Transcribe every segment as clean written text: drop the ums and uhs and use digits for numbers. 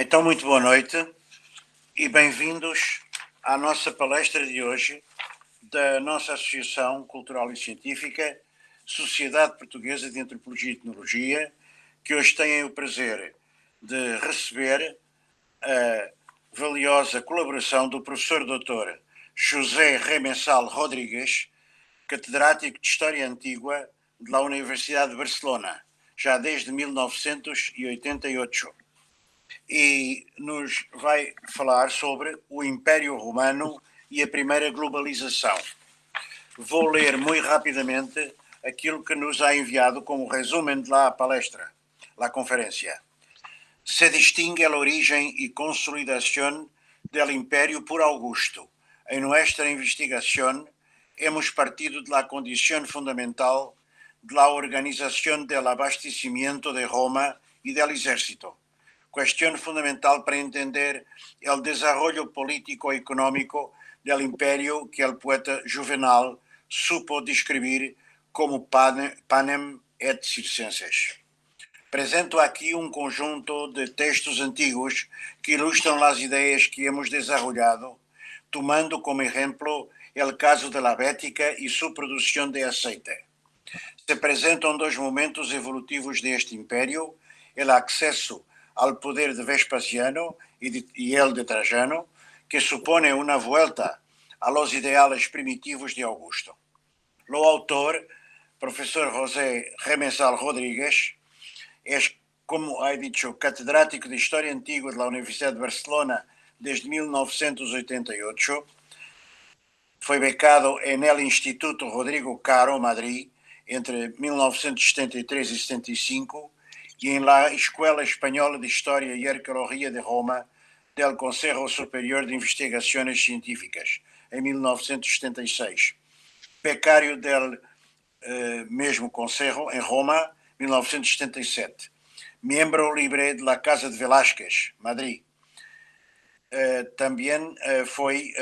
Então, muito boa noite e bem-vindos à nossa palestra de hoje da nossa Associação Cultural e Científica, Sociedade Portuguesa de Antropologia e Etnologia, que hoje têm o prazer de receber a valiosa colaboração do professor Dr. José Remessal Rodrigues, catedrático de História Antigua da Universidade de Barcelona, já desde 1988. E nos vai falar sobre o Império Romano e a primeira globalização. Vou ler muito rapidamente aquilo que nos ha enviado como resumen de la palestra, la conferencia. Se distingue la origen y consolidación del imperio por Augusto. En nuestra investigación hemos partido de la condición fundamental de la organización del abastecimiento de Roma y del ejército. Cuestión fundamental para entender el desarrollo político-económico del imperio que el poeta Juvenal supo descrever como panem et circenses. Apresento aqui um conjunto de textos antigos que ilustram as ideias que hemos desarrollado, tomando como exemplo o caso da Bética e sua produção de aceite. Se apresentam dois momentos evolutivos deste império, o acesso ao poder de Vespasiano e el de Trajano, que supone uma volta a los ideales primitivos de Augusto. O autor, professor José Remessal Rodrigues, es, como he dicho, catedrático de Historia Antigua de la Universidad de Barcelona desde 1988. Fue becado en el Instituto Rodrigo Caro, Madrid, entre 1973 y 75, y en la Escuela Española de Historia y Arqueología de Roma del Consejo Superior de Investigaciones Científicas, en 1976. Becario del mesmo Consejo en Roma, 1977. Miembro libre de la Casa de Velázquez, Madrid. Também foi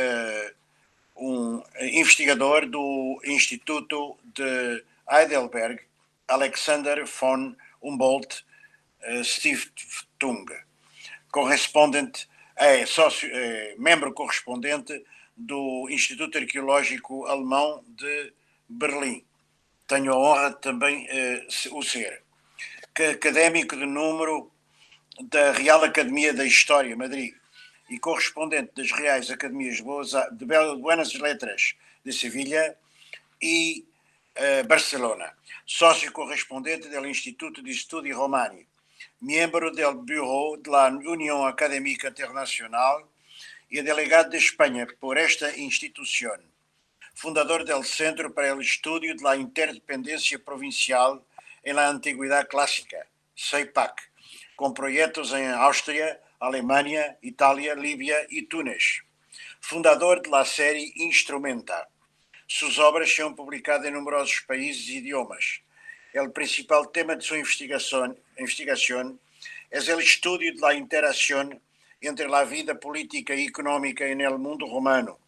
um investigador do Instituto de Heidelberg, Alexander von Humboldt Stiftung, membro correspondente do Instituto Arqueológico Alemão de Berlim. Tenho a honra também o ser. Académico de número da Real Academia da História, Madrid, e correspondente das Reais Academias de Buenas Letras de Sevilha e Barcelona. Sócio correspondente do Instituto de Studi Romani. Miembro do Bureau da União Académica Internacional e delegado de Espanha por esta instituição. Fundador del Centro para el Estudio de la Interdependencia Provincial en la Antigüedad Clásica, CEIPAC, con proyectos en Austria, Alemania, Italia, Libia y Túnez. Fundador de la serie Instrumenta. Sus obras se han publicado en numerosos países e idiomas. El principal tema de su investigación es el estudio de la interacción entre la vida política y económica en el mundo romano,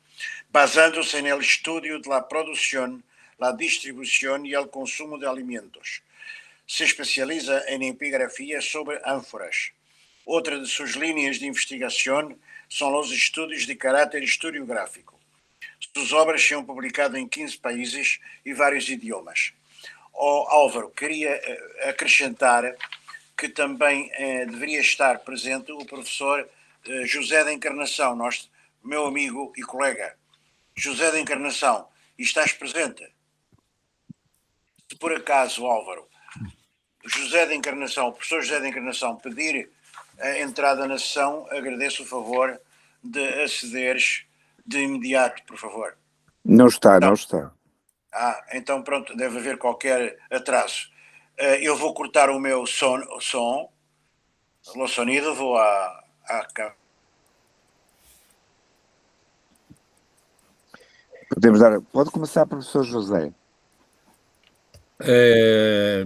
basándose en el estudio de la producción, la distribución y el consumo de alimentos. Se especializa en epigrafía sobre ánforas. Otra de sus líneas de investigación son los estudios de carácter historiográfico. Sus obras se han publicado en 15 países e vários idiomas. Álvaro, queria acrescentar que também deveria estar presente o professor José da Encarnação, meu amigo e colega. José da Encarnação, estás presente? Se por acaso, Álvaro, José da Encarnação, o professor José da Encarnação pedir a entrada na sessão, agradeço o favor de acederes de imediato, por favor. Não está. Então pronto, deve haver qualquer atraso. Eu vou cortar o meu som, o sonido, vou à Pode começar, profesor José.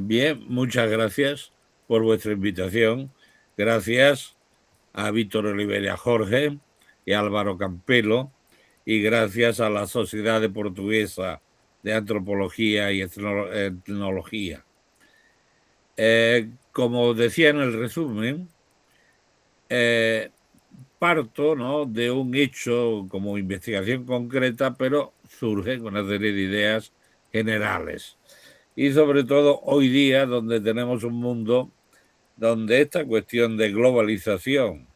Bien, muchas gracias por vuestra invitación. Gracias a Víctor Oliveira Jorge y Álvaro Campelo, y gracias a la Sociedad Portuguesa de Antropología y Etnología. Como decía en el resumen, parto, ¿no?, de un hecho como investigación concreta, pero surge con una serie de ideas generales. Y sobre todo hoy día, donde tenemos un mundo donde esta cuestión de globalización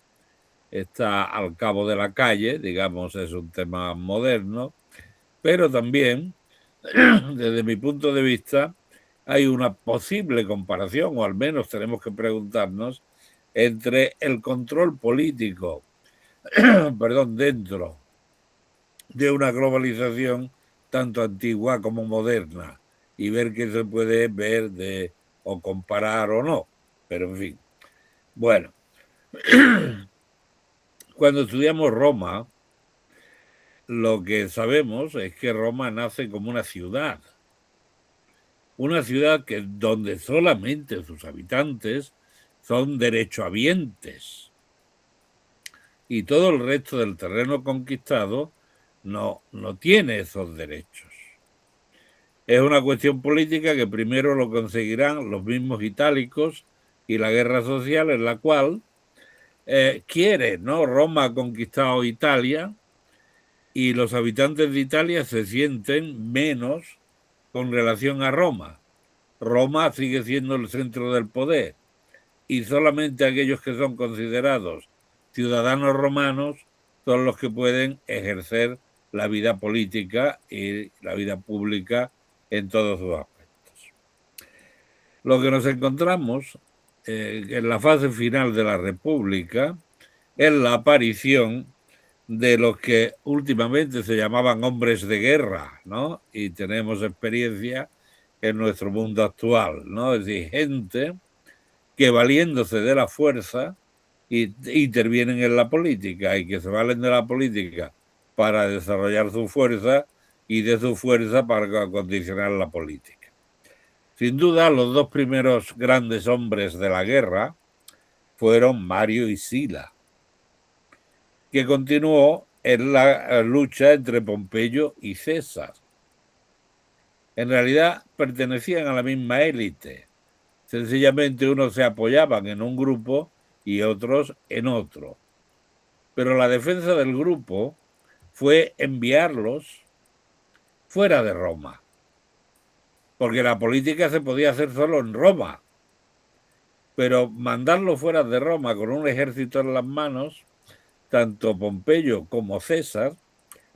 está al cabo de la calle, digamos, es un tema moderno, pero también, desde mi punto de vista, hay una posible comparación, o al menos tenemos que preguntarnos, entre el control político, perdón, dentro de una globalización tanto antigua como moderna, y ver qué se puede ver de o comparar o no. Pero en fin. Bueno, cuando estudiamos Roma, lo que sabemos es que Roma nace como una ciudad que, donde solamente sus habitantes son derechohabientes y todo el resto del terreno conquistado no tiene esos derechos. Es una cuestión política que primero lo conseguirán los mismos itálicos y la guerra social, en la cual quiere, ¿no? Roma ha conquistado Italia y los habitantes de Italia se sienten menos con relación a Roma. Roma sigue siendo el centro del poder y solamente aquellos que son considerados ciudadanos romanos son los que pueden ejercer la vida política y la vida pública en todos sus aspectos. Lo que nos encontramos en la fase final de la República es la aparición de los que últimamente se llamaban hombres de guerra, ¿no? Y tenemos experiencia en nuestro mundo actual, ¿no? Es decir, gente que valiéndose de la fuerza intervienen en la política y que se valen de la política para desarrollar su fuerza y de su fuerza para acondicionar la política. Sin duda, los dos primeros grandes hombres de la guerra fueron Mario y Sila, que continuó en la lucha entre Pompeyo y César. En realidad pertenecían a la misma élite. Sencillamente unos se apoyaban en un grupo y otros en otro. Pero la defensa del grupo fue enviarlos fuera de Roma, porque la política se podía hacer solo en Roma. Pero mandarlos fuera de Roma con un ejército en las manos, tanto Pompeyo como César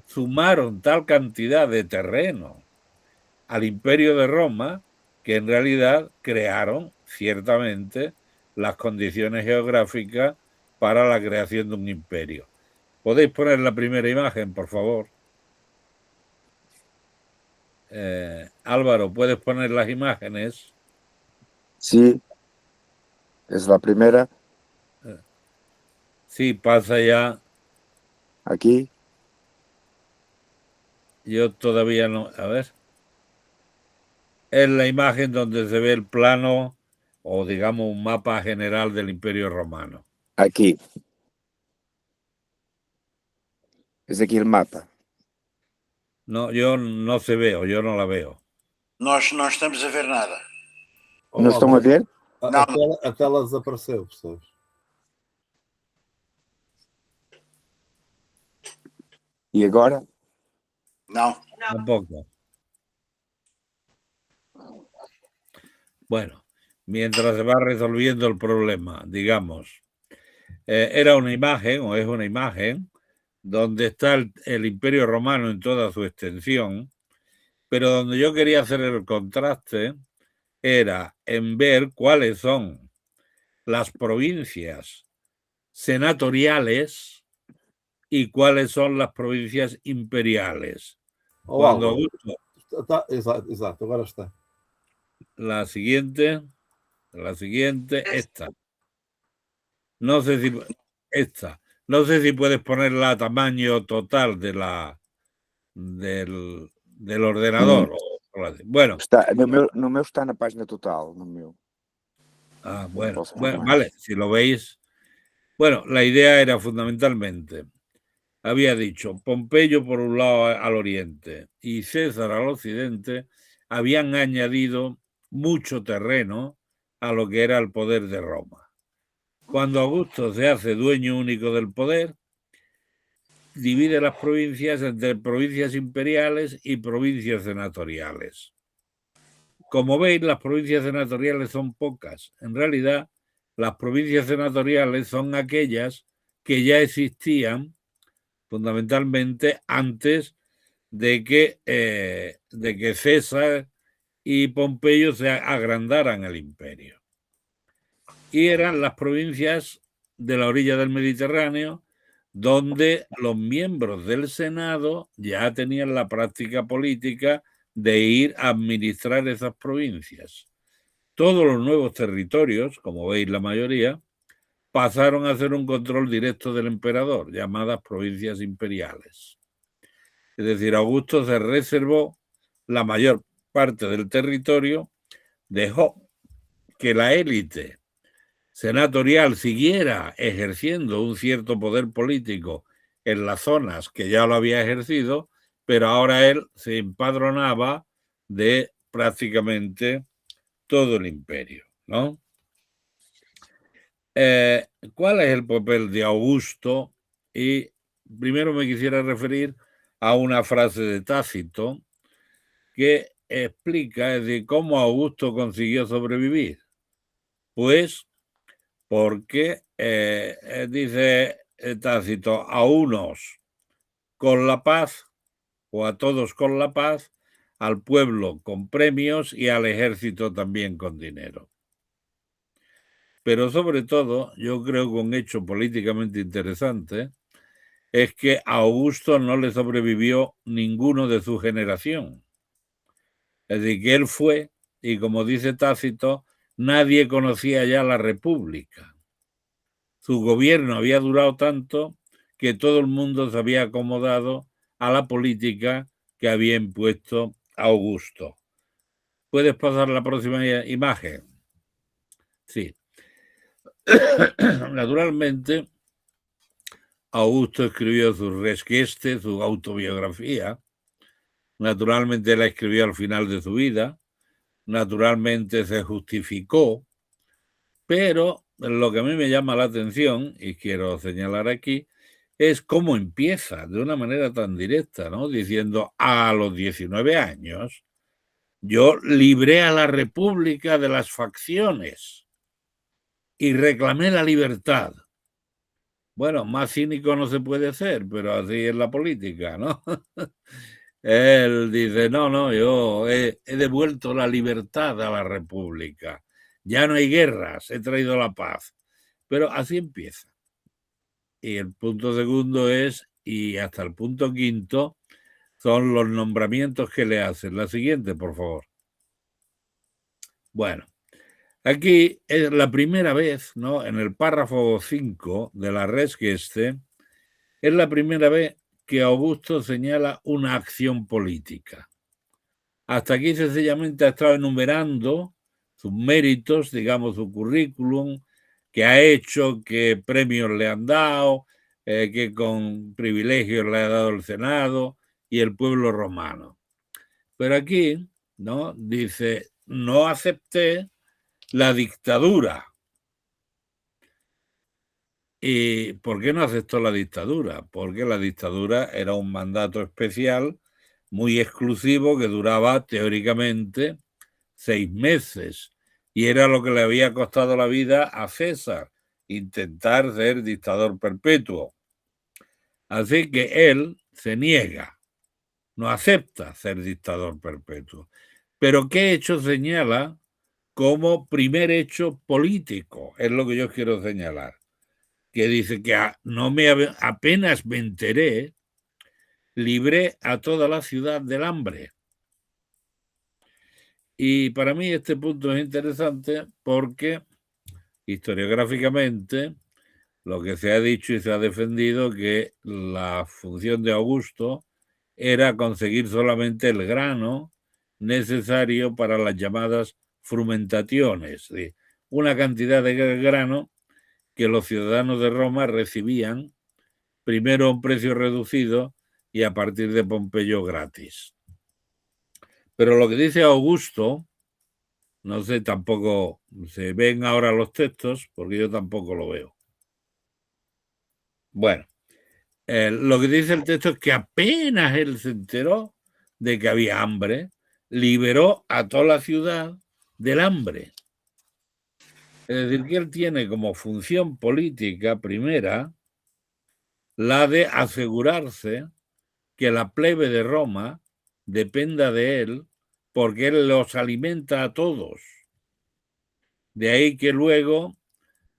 sumaron tal cantidad de terreno al imperio de Roma que en realidad crearon ciertamente las condiciones geográficas para la creación de un imperio. ¿Podéis poner la primera imagen, por favor? Álvaro, ¿puedes poner las imágenes? Sí, es la primera. Sí, pasa ya. Aquí. Yo todavía no. A ver. Es la imagen donde se ve el plano o, digamos, un mapa general del Imperio Romano. Aquí. Es aquí el mapa. No, yo no se veo, yo no la veo. Nós não estamos a ver nada. Não estão a ver? Não. A tela desapareceu, percebes? E agora? Não. Tampoco. Bueno, mientras se va resolviendo el problema, digamos, era una imagen, o es una imagen, donde está el Imperio Romano en toda su extensión, pero donde yo quería hacer el contraste era en ver cuáles son las provincias senatoriales y cuáles son las provincias imperiales. Cuando Augusto... Exato, agora está. La siguiente, esta. No sé si esta. No sé si puedes ponerla a tamaño total de del ordenador. Bueno. Está, no meu está na página total, no meu. Ah, bueno, vale, si lo veis. Bueno, la idea era fundamentalmente, había dicho, Pompeyo por un lado al oriente y César al occidente, habían añadido mucho terreno a lo que era el poder de Roma. Cuando Augusto se hace dueño único del poder, divide las provincias entre provincias imperiales y provincias senatoriales. Como veis, las provincias senatoriales son pocas. En realidad, las provincias senatoriales son aquellas que ya existían fundamentalmente antes de que César y Pompeyo se agrandaran el imperio. Y eran las provincias de la orilla del Mediterráneo, donde los miembros del Senado ya tenían la práctica política de ir a administrar esas provincias. Todos los nuevos territorios, como veis la mayoría, pasaron a ser un control directo del emperador, llamadas provincias imperiales. Es decir, Augusto se reservó la mayor parte del territorio, dejó que la élite senatorial siguiera ejerciendo un cierto poder político en las zonas que ya lo había ejercido, pero ahora él se empadronaba de prácticamente todo el imperio, ¿no? ¿Cuál es el papel de Augusto? Y primero me quisiera referir a una frase de Tácito que explica, es decir, cómo Augusto consiguió sobrevivir. Pues porque, dice Tácito, a unos con la paz o a todos con la paz, al pueblo con premios y al ejército también con dinero. Pero sobre todo, yo creo que un hecho políticamente interesante es que a Augusto no le sobrevivió ninguno de su generación. Es decir, que él fue, y como dice Tácito, nadie conocía ya la República. Su gobierno había durado tanto que todo el mundo se había acomodado a la política que había impuesto Augusto. ¿Puedes pasar la próxima imagen? Sí. Naturalmente, Augusto escribió su Res Geste, su autobiografía. Naturalmente la escribió al final de su vida. Naturalmente se justificó. Pero lo que a mí me llama la atención, y quiero señalar aquí, es cómo empieza de una manera tan directa, ¿no? Diciendo, a los 19 años, yo libré a la República de las facciones y reclamé la libertad. Bueno, más cínico no se puede ser, pero así es la política, ¿no? Él dice, no, yo he devuelto la libertad a la República. Ya no hay guerras, he traído la paz. Pero así empieza. Y el punto segundo es, y hasta el punto quinto, son los nombramientos que le hacen. La siguiente, por favor. Bueno, aquí es la primera vez, ¿no? En el párrafo 5 de la Res Geste, es la primera vez que Augusto señala una acción política. Hasta aquí sencillamente ha estado enumerando sus méritos, digamos, su currículum, que ha hecho, qué premios le han dado, que con privilegios le ha dado el Senado y el pueblo romano. Pero aquí, ¿no? Dice, no acepté la dictadura. ¿Y por qué no aceptó la dictadura? Porque la dictadura era un mandato especial, muy exclusivo, que duraba teóricamente 6 meses. Y era lo que le había costado la vida a César, intentar ser dictador perpetuo. Así que él se niega, no acepta ser dictador perpetuo. Pero ¿qué hecho señala como primer hecho político? Es lo que yo quiero señalar. Que dice que apenas me enteré, libré a toda la ciudad del hambre. Y para mí este punto es interesante porque historiográficamente lo que se ha dicho y se ha defendido que la función de Augusto era conseguir solamente el grano necesario para las llamadas frumentaciones, una cantidad de grano que los ciudadanos de Roma recibían primero a un precio reducido y a partir de Pompeyo gratis. Pero lo que dice Augusto No sé, tampoco se ven ahora los textos porque yo tampoco lo veo. Bueno, lo que dice el texto es que apenas él se enteró de que había hambre, liberó a toda la ciudad del hambre. Es decir, que él tiene como función política primera la de asegurarse que la plebe de Roma dependa de él porque él los alimenta a todos. De ahí que luego,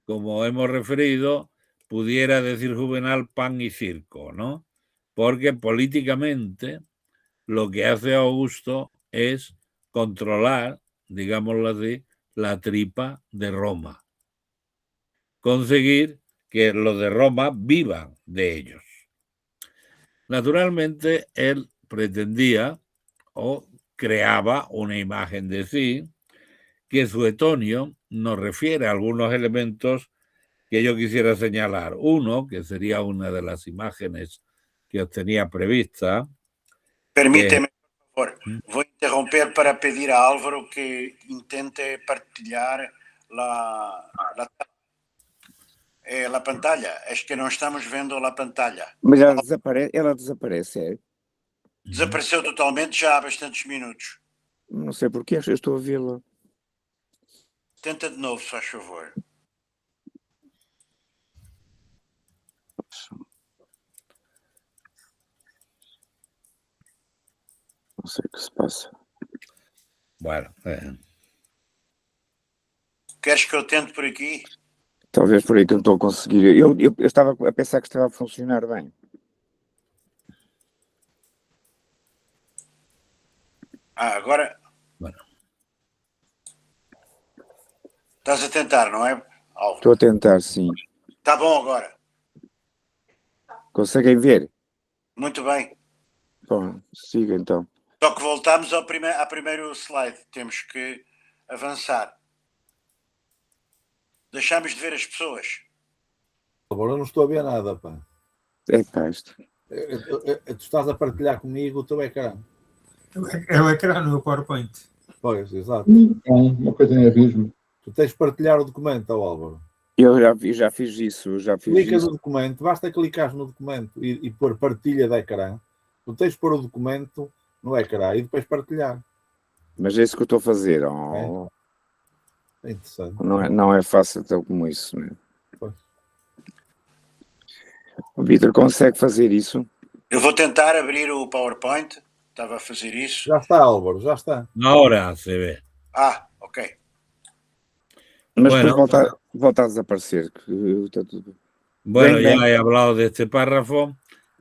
como hemos referido, pudiera decir Juvenal pan y circo, ¿no? Porque políticamente lo que hace Augusto es controlar, digámoslo así, la tripa de Roma. Conseguir que los de Roma vivan de ellos. Naturalmente, él pretendía o creaba una imagen de sí que Suetonio nos refiere a algunos elementos que yo quisiera señalar. Uno, que sería una de las imágenes que os tenía prevista. Permíteme, por favor, vou interromper para pedir a Álvaro que intente partilhar la pantalla. Es que no estamos viendo la pantalla. Mas ela desaparece, é? Desapareceu totalmente já há bastantes minutos. Não sei porquê, eu estou a vê-la. Tenta de novo, se faz favor. Não sei o que se passa. Bueno, Queres que eu tente por aqui? Talvez por aí que eu não estou a conseguir. Eu estava a pensar que estava a funcionar bem. Agora. Bueno. Estás a tentar, não é, Álvaro? Estou a tentar, sim. Está bom agora. Conseguem ver? Muito bem. Bom, siga então. Só que voltamos ao primeiro slide. Temos que avançar. Deixamos de ver as pessoas. Agora não estou a ver nada, pá. É pá, isto. Tu estás a partilhar comigo o teu ecrã. É o ecrã no PowerPoint. Pois, exato. Uma coisa em abismo. Tu tens de partilhar o documento, ó Álvaro. Eu já fiz isso, Clicas no documento, basta clicar no documento e pôr partilha de ecrã. Tu tens de pôr o documento no ecrã e depois partilhar. Mas é isso que eu estou a fazer. Oh. É interessante. Não é fácil tal como isso, né? Pois. O Vitor consegue fazer isso? Eu vou tentar abrir o PowerPoint. Estava a fazer isso. Já está, Álvaro, já está. ahora se ve. Ah, ok. Mas Bueno, depois volta a desaparecer. Está tudo. Bueno, Venga. ya he hablado de este párrafo,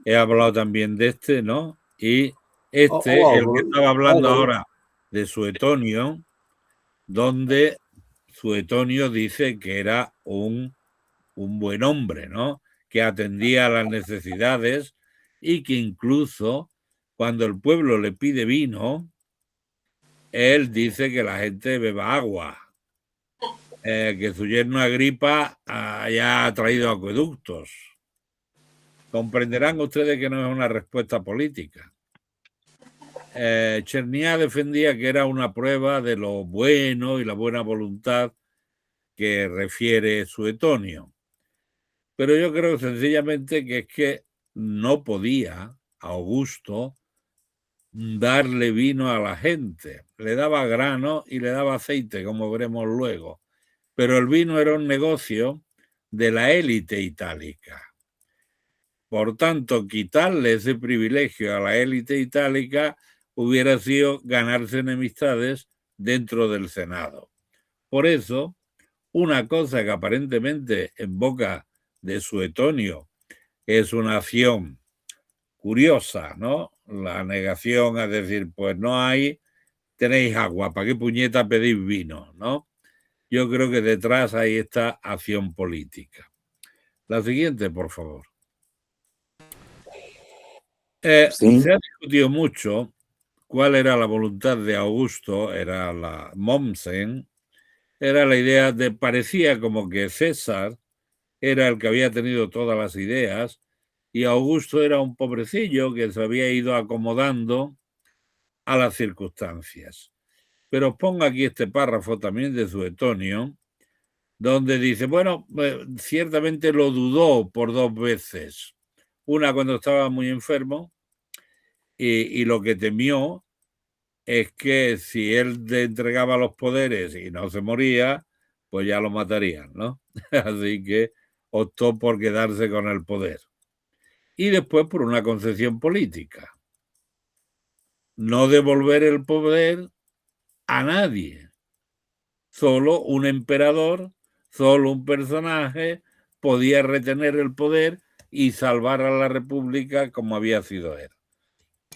he hablado también de este, ¿no? Y este, el que estaba hablando ahora de Suetonio, donde Suetonio dice que era un buen hombre, ¿no? Que atendía a las necesidades y que incluso cuando el pueblo le pide vino, él dice que la gente beba agua, que su yerno Agripa haya traído acueductos. Comprenderán ustedes que no es una respuesta política. Chernia defendía que era una prueba de lo bueno y la buena voluntad que refiere Suetonio. Pero yo creo sencillamente que es que no podía Augusto darle vino a la gente. Le daba grano y le daba aceite, como veremos luego. Pero el vino era un negocio de la élite itálica. Por tanto, quitarle ese privilegio a la élite itálica hubiera sido ganarse enemistades dentro del Senado. Por eso, una cosa que aparentemente en boca de Suetonio es una acción curiosa, ¿no? La negación a decir, pues no hay, tenéis agua, ¿para qué puñeta pedís vino, no? Yo creo que detrás hay esta acción política. La siguiente, por favor. ¿Sí? Se ha discutido mucho cuál era la voluntad de Augusto, era la Mommsen, era la idea de, parecía como que César era el que había tenido todas las ideas y Augusto era un pobrecillo que se había ido acomodando a las circunstancias. Pero os pongo aquí este párrafo también de Suetonio, donde dice, bueno, ciertamente lo dudó por 2 veces. Una cuando estaba muy enfermo y lo que temió es que si él le entregaba los poderes y no se moría, pues ya lo matarían, ¿no? Así que optó por quedarse con el poder. Y después por una concepción política. No devolver el poder a nadie. Solo un emperador, solo un personaje podía retener el poder y salvar a la república como había sido él.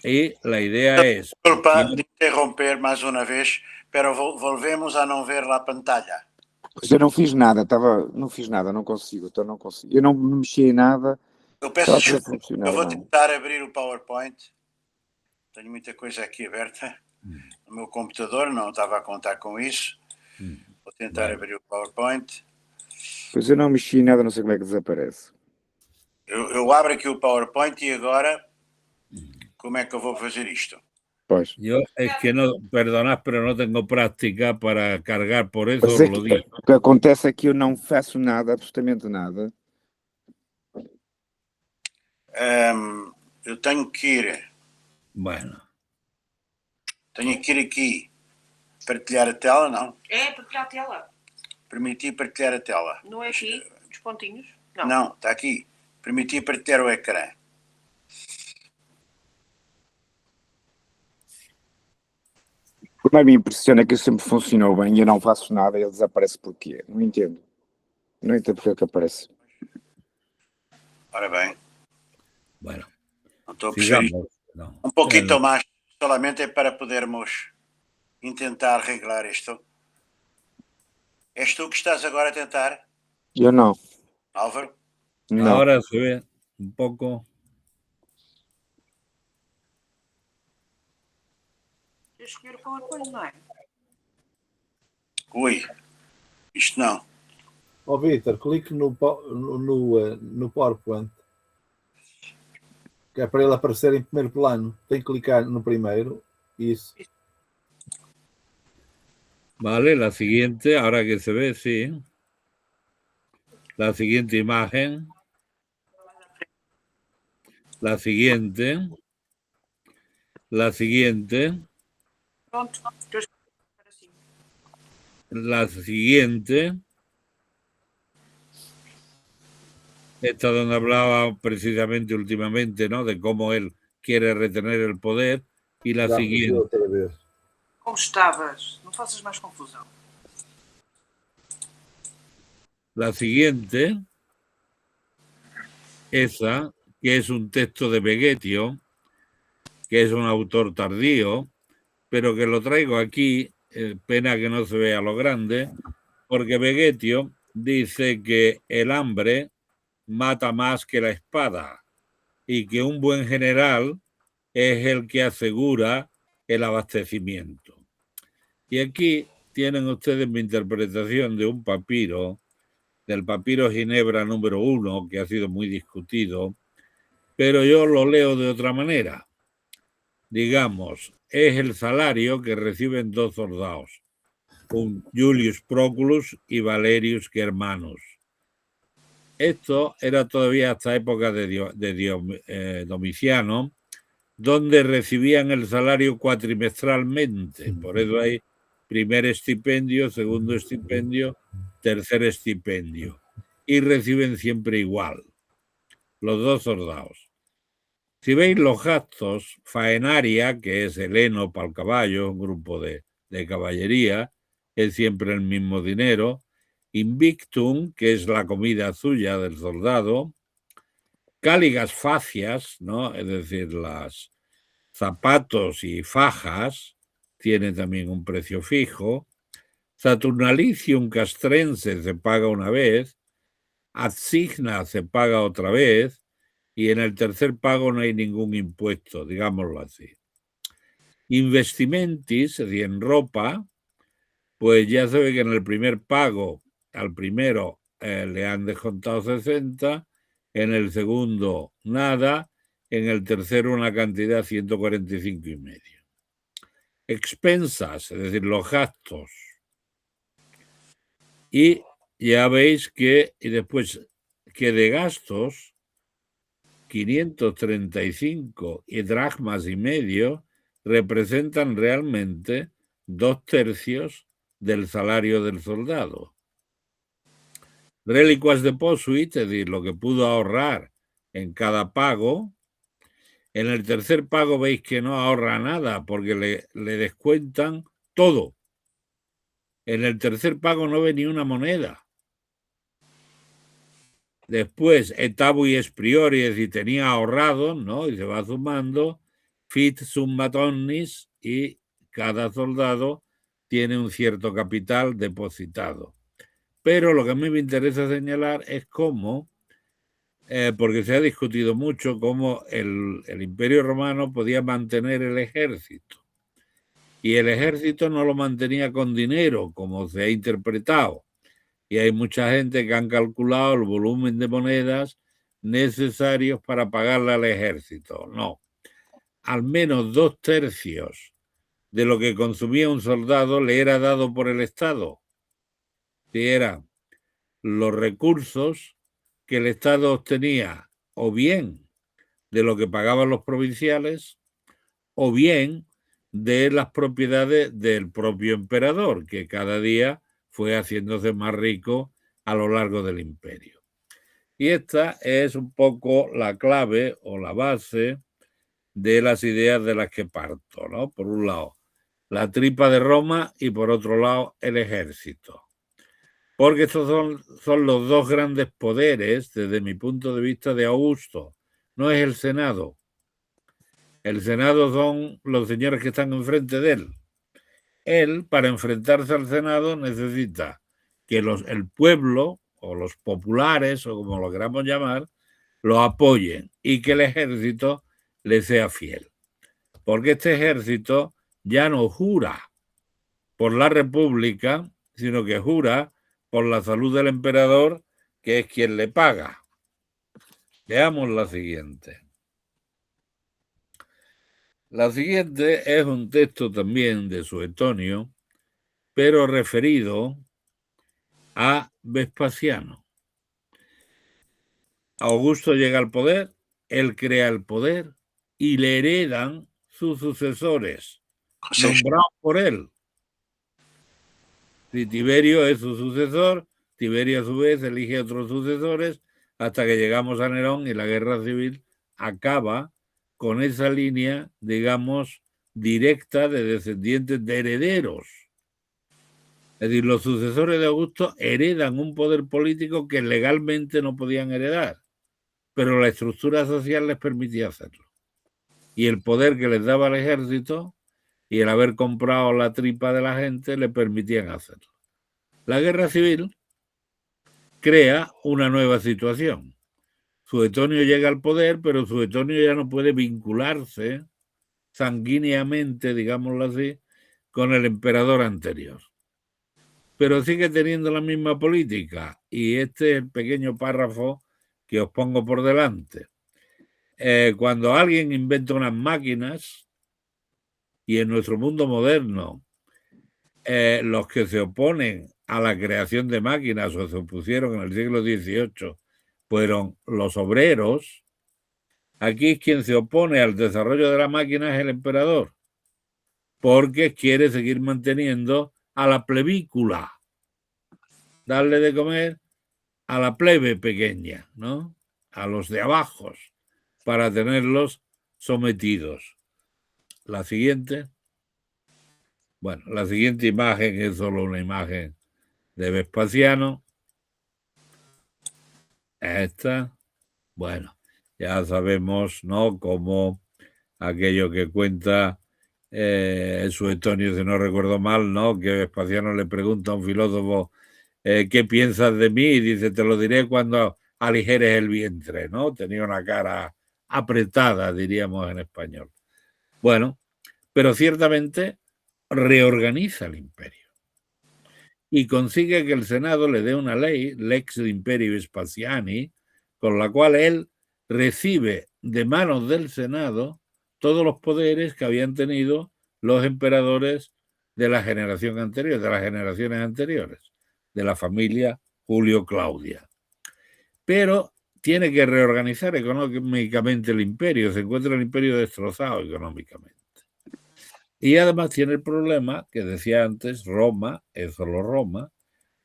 Y la idea es... Desculpa de interromper mais uma vez, pero volvemos a não ver a pantalla. Pois eu não fiz nada, não fiz nada, não consigo, então não consigo. Eu não me mexi em nada, Eu peço estava tudo a desculpa, funcionar eu vou bem. tentar abrir o PowerPoint. Tenho muita coisa aqui aberta no meu computador, não estava a contar com isso. Vou tentar abrir o PowerPoint. Pois eu não mexi em nada, não sei como é que desaparece. Eu abro aqui o PowerPoint e agora como é que eu vou fazer isto? Pois. Yo es que no, perdonad, pero no tengo práctica para cargar, por eso Mas os é lo que, digo. o que acontece é que eu não faço nada, absolutamente nada. Eu tenho que ir. Bueno, Tenho que ir aqui. Partilhar a tela, não? É, partilhar a tela. Permitir partilhar a tela. Não é aqui, os pontinhos? Não, está aqui. Permitir partilhar o ecrã. Primeiro me impressiona que isso sempre funcionou bem e eu não faço nada e ele desaparece porquê. Não entendo. Não entendo porque é que aparece. Ora bem, bueno, não estou a perceber isto. sigamos. No. Um pouquinho mais, solamente é para podermos tentar arreglar isto. És tu que estás agora a tentar, Eu não. Álvaro? Não. Ahora se ve un poco. Eu escolher o PowerPoint, não é? Ui, isto não. Ó Vítor, clique no PowerPoint. Que é para ele aparecer em primeiro plano. Tem que clicar no primeiro. Isso. Vale, la siguiente, ahora que se ve, sí. La siguiente imagen. La siguiente. La siguiente. Pronto, eu escolhi assim. La siguiente. Esta donde hablaba precisamente últimamente, ¿no? De cómo él quiere retener el poder. Y la Já siguiente. repetiu outra vez. Como estavas? Não faças mais confusão. La siguiente, esa, que es un texto de Vegetio, que es un autor tardío, pero que lo traigo aquí, pena que no se vea lo grande, porque Vegetio dice que el hambre mata más que la espada y que un buen general es el que asegura el abastecimiento. Y aquí tienen ustedes mi interpretación de un papiro, del papiro Ginebra número 1, que ha sido muy discutido, pero yo lo leo de otra manera. Digamos, es el salario que reciben 2 soldados, un Julius Proculus y Valerius Germanus. Esto era todavía hasta época de Domiciano, donde recibían el salario cuatrimestralmente. Por eso hay primer estipendio, segundo estipendio, tercer estipendio. Y reciben siempre igual, los 2 soldados. Si veis los gastos, faenaria, que es el heno para el caballo, un grupo de caballería, es siempre el mismo dinero. Invictum, que es la comida suya del soldado. Cáligas facias, ¿no? Es decir, las zapatos y fajas, tiene también un precio fijo. Saturnalicium castrense se paga una vez. Adsigna se paga otra vez. Y en el tercer pago no hay ningún impuesto, digámoslo así. Investimentis, es decir, en ropa, pues ya se ve que en el primer pago, al primero le han descontado 60, en el segundo nada, en el tercero una cantidad 145,5. expensas, es decir, los gastos. Y ya veis que, y después, que de gastos, 535 dracmas y medio representan realmente 2/3 del salario del soldado. Reliquas deposit, es decir, lo que pudo ahorrar en cada pago. En el tercer pago veis que no ahorra nada porque le descuentan todo. En el tercer pago no ve ni una moneda. Después, etabuis priori, es decir, tenía ahorrado, ¿no? Y se va sumando, fit summatonnis, y cada soldado tiene un cierto capital depositado. Pero lo que a mí me interesa señalar es cómo, porque se ha discutido mucho, cómo el Imperio Romano podía mantener el ejército. Y el ejército no lo mantenía con dinero, como se ha interpretado. Y hay mucha gente que han calculado el volumen de monedas necesarios para pagarle al ejército. No. Al menos 2/3 de lo que consumía un soldado le era dado por el Estado. Si eran los recursos que el Estado obtenía o bien de lo que pagaban los provinciales o bien de las propiedades del propio emperador, que cada día fue haciéndose más rico a lo largo del imperio. Y esta es un poco la clave o la base de las ideas de las que parto, ¿no? Por un lado, la tripa de Roma y por otro lado, el ejército. Porque estos son los dos grandes poderes, desde mi punto de vista, de Augusto. No es el Senado. El Senado son los señores que están enfrente de él. Él, para enfrentarse al Senado, necesita que el pueblo, o los populares, o como lo queramos llamar, lo apoyen y que el ejército le sea fiel. Porque este ejército ya no jura por la República, sino que jura por la salud del emperador, que es quien le paga. Veamos la siguiente. La siguiente es un texto también de Suetonio, pero referido a Vespasiano. Augusto llega al poder, él crea el poder y le heredan sus sucesores, nombrados por él. Si Tiberio es su sucesor, Tiberio a su vez elige otros sucesores hasta que llegamos a Nerón y la guerra civil acaba con esa línea, digamos, directa de descendientes de herederos. Es decir, los sucesores de Augusto heredan un poder político que legalmente no podían heredar, pero la estructura social les permitía hacerlo. Y el poder que les daba el ejército y el haber comprado la tripa de la gente le permitían hacerlo. La guerra civil crea una nueva situación. Suetonio llega al poder, pero Suetonio ya no puede vincularse sanguíneamente, digámoslo así, con el emperador anterior. Pero sigue teniendo la misma política. Y este es el pequeño párrafo que os pongo por delante. Cuando alguien inventa unas máquinas, y en nuestro mundo moderno, los que se oponen a la creación de máquinas o se opusieron en el siglo XVIII fueron los obreros, aquí quien se opone al desarrollo de la máquina es el emperador, porque quiere seguir manteniendo a la plebícula, darle de comer a la plebe pequeña, ¿no? A los de abajo, para tenerlos sometidos. La siguiente. Bueno, la siguiente imagen es solo una imagen de Vespasiano. Esta, bueno, ya sabemos, ¿no? Como aquello que cuenta Suetonio, si no recuerdo mal, ¿no? Que Vespasiano le pregunta a un filósofo, ¿qué piensas de mí? Y dice, te lo diré cuando aligeres el vientre, ¿no? Tenía una cara apretada, diríamos en español. Bueno, pero ciertamente reorganiza el imperio y consigue que el Senado le dé una ley, Lex Imperii Vespasiani, con la cual él recibe de manos del Senado todos los poderes que habían tenido los emperadores de la generación anterior, de las generaciones anteriores, de la familia Julio-Claudia. Pero tiene que reorganizar económicamente el imperio, se encuentra el imperio destrozado económicamente. Y además tiene el problema que decía antes, Roma es solo Roma,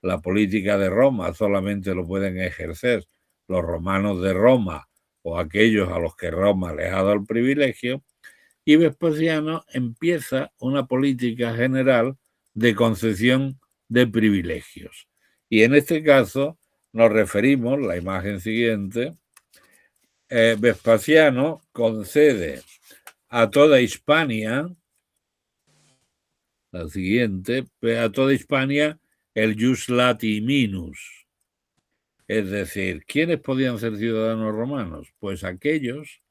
la política de Roma solamente lo pueden ejercer los romanos de Roma o aquellos a los que Roma les ha dado el privilegio, y Vespasiano empieza una política general de concesión de privilegios. Y en este caso nos referimos, la imagen siguiente, Vespasiano concede a toda Hispania, la siguiente, a toda Hispania el jus latiminus. Es decir, ¿quiénes podían ser ciudadanos romanos? Pues aquellos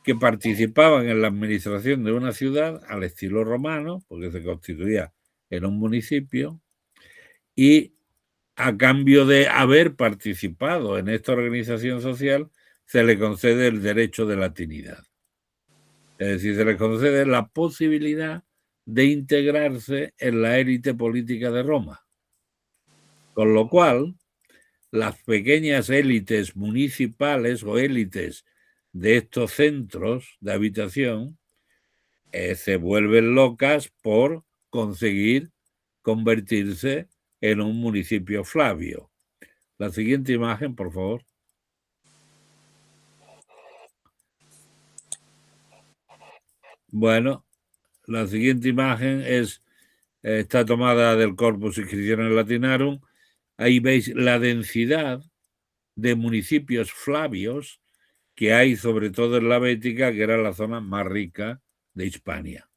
que participaban en la administración de una ciudad al estilo romano, porque se constituía en un municipio, y a cambio de haber participado en esta organización social, se le concede el derecho de latinidad. Es decir, se le concede la posibilidad de integrarse en la élite política de Roma. Con lo cual, las pequeñas élites municipales o élites de estos centros de habitación se vuelven locas por conseguir convertirse en un municipio flavio. La siguiente imagen, por favor. Bueno, la siguiente imagen está tomada del Corpus Inscriptiones Latinarum. Ahí veis la densidad de municipios flavios que hay, sobre todo en la Bética, que era la zona más rica de Hispania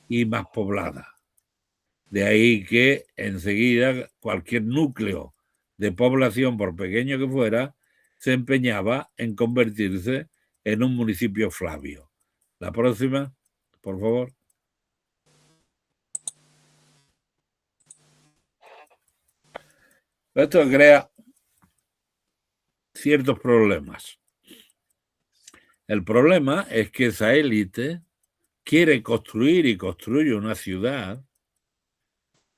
y más poblada. De ahí que enseguida cualquier núcleo de población, por pequeño que fuera, se empeñaba en convertirse en un municipio flavio. La próxima, por favor. Esto crea ciertos problemas. El problema es que esa élite quiere construir y construye una ciudad.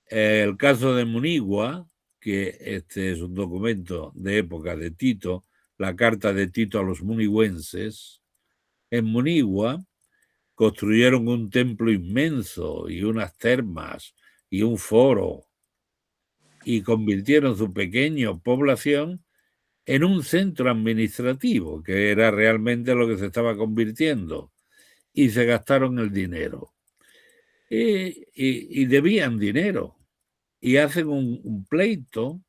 El caso de Munigua, que este es un documento de época de Tito, la carta de Tito a los munigüenses. En Munigua construyeron un templo inmenso y unas termas y un foro y convirtieron su pequeña población en un centro administrativo, que era realmente lo que se estaba convirtiendo, y se gastaron el dinero. Y debían dinero, y hacen un pleito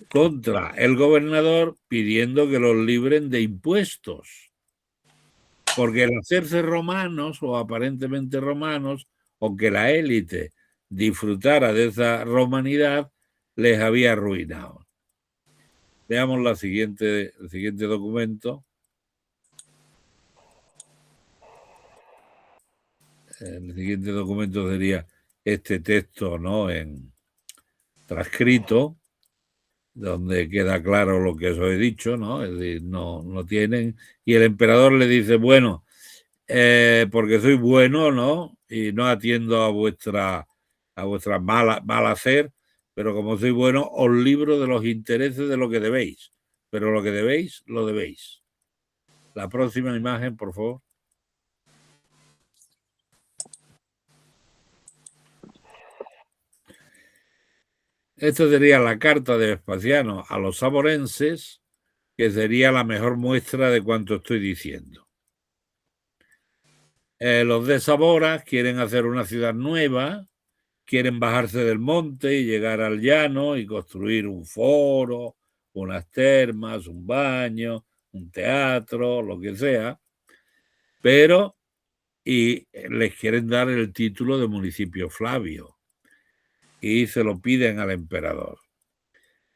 contra el gobernador pidiendo que los libren de impuestos, porque el hacerse romanos o aparentemente romanos, o que la élite disfrutara de esa romanidad, les había arruinado. Veamos el siguiente documento. El siguiente documento sería este texto, ¿no?, en transcrito, donde queda claro lo que os he dicho, ¿no? Es decir, no tienen. Y el emperador le dice, bueno, porque soy bueno, ¿no? Y no atiendo a vuestra mal hacer, pero como soy bueno, os libro de los intereses de lo que debéis. Pero lo que debéis, lo debéis. La próxima imagen, por favor. Esta sería la carta de Vespasiano a los saborenses, que sería la mejor muestra de cuanto estoy diciendo. Los de Saboras quieren hacer una ciudad nueva, quieren bajarse del monte y llegar al llano y construir un foro, unas termas, un baño, un teatro, lo que sea, pero les quieren dar el título de municipio flavio y se lo piden al emperador.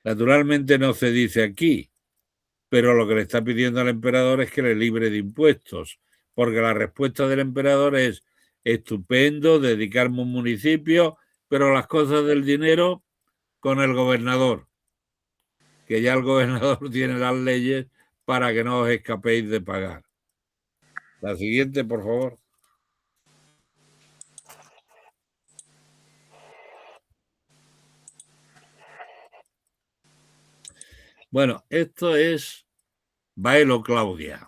Naturalmente no se dice aquí, pero lo que le está pidiendo al emperador es que le libre de impuestos, porque la respuesta del emperador es: estupendo, dedicarme a un municipio, pero las cosas del dinero con el gobernador, que ya el gobernador tiene las leyes para que no os escapéis de pagar. La siguiente, por favor. Bueno, esto es Baelo Claudia.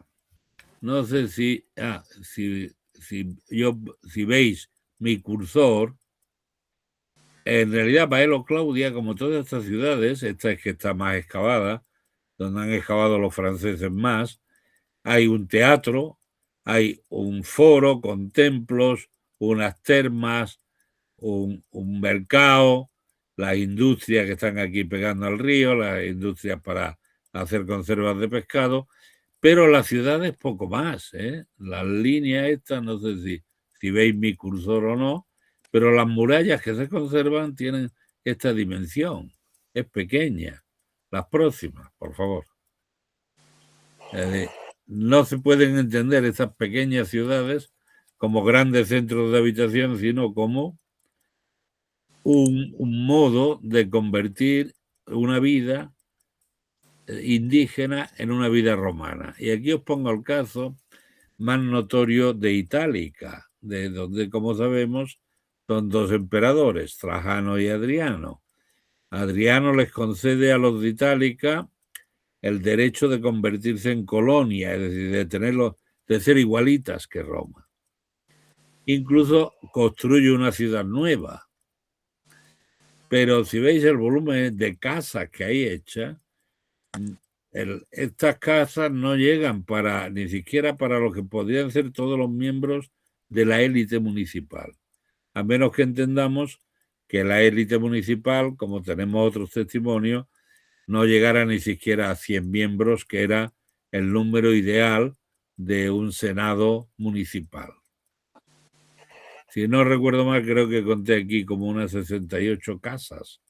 No sé si veis mi cursor, en realidad Baelo Claudia, como todas estas ciudades, esta es que está más excavada, donde han excavado los franceses más, hay un teatro, hay un foro con templos, unas termas, un mercado, las industrias que están aquí pegando al río, las industrias para hacer conservas de pescado, pero la ciudad es poco más, ¿eh? Las líneas estas, no sé si veis mi cursor o no, pero las murallas que se conservan tienen esta dimensión, es pequeña. Las próximas, por favor. No se pueden entender estas pequeñas ciudades como grandes centros de habitación, sino como un modo de convertir una vida indígena en una vida romana. Y aquí os pongo el caso más notorio de Itálica, de donde, como sabemos, son dos emperadores, Trajano y Adriano. Adriano les concede a los de Itálica el derecho de convertirse en colonia, es decir, de ser igualitas que Roma. Incluso construye una ciudad nueva. Pero si veis el volumen de casas que hay hechas, estas casas no llegan ni siquiera para lo que podrían ser todos los miembros de la élite municipal. A menos que entendamos que la élite municipal, como tenemos otros testimonios, no llegara ni siquiera a 100 miembros, que era el número ideal de un senado municipal. Si no recuerdo mal, creo que conté aquí como unas 68 casas.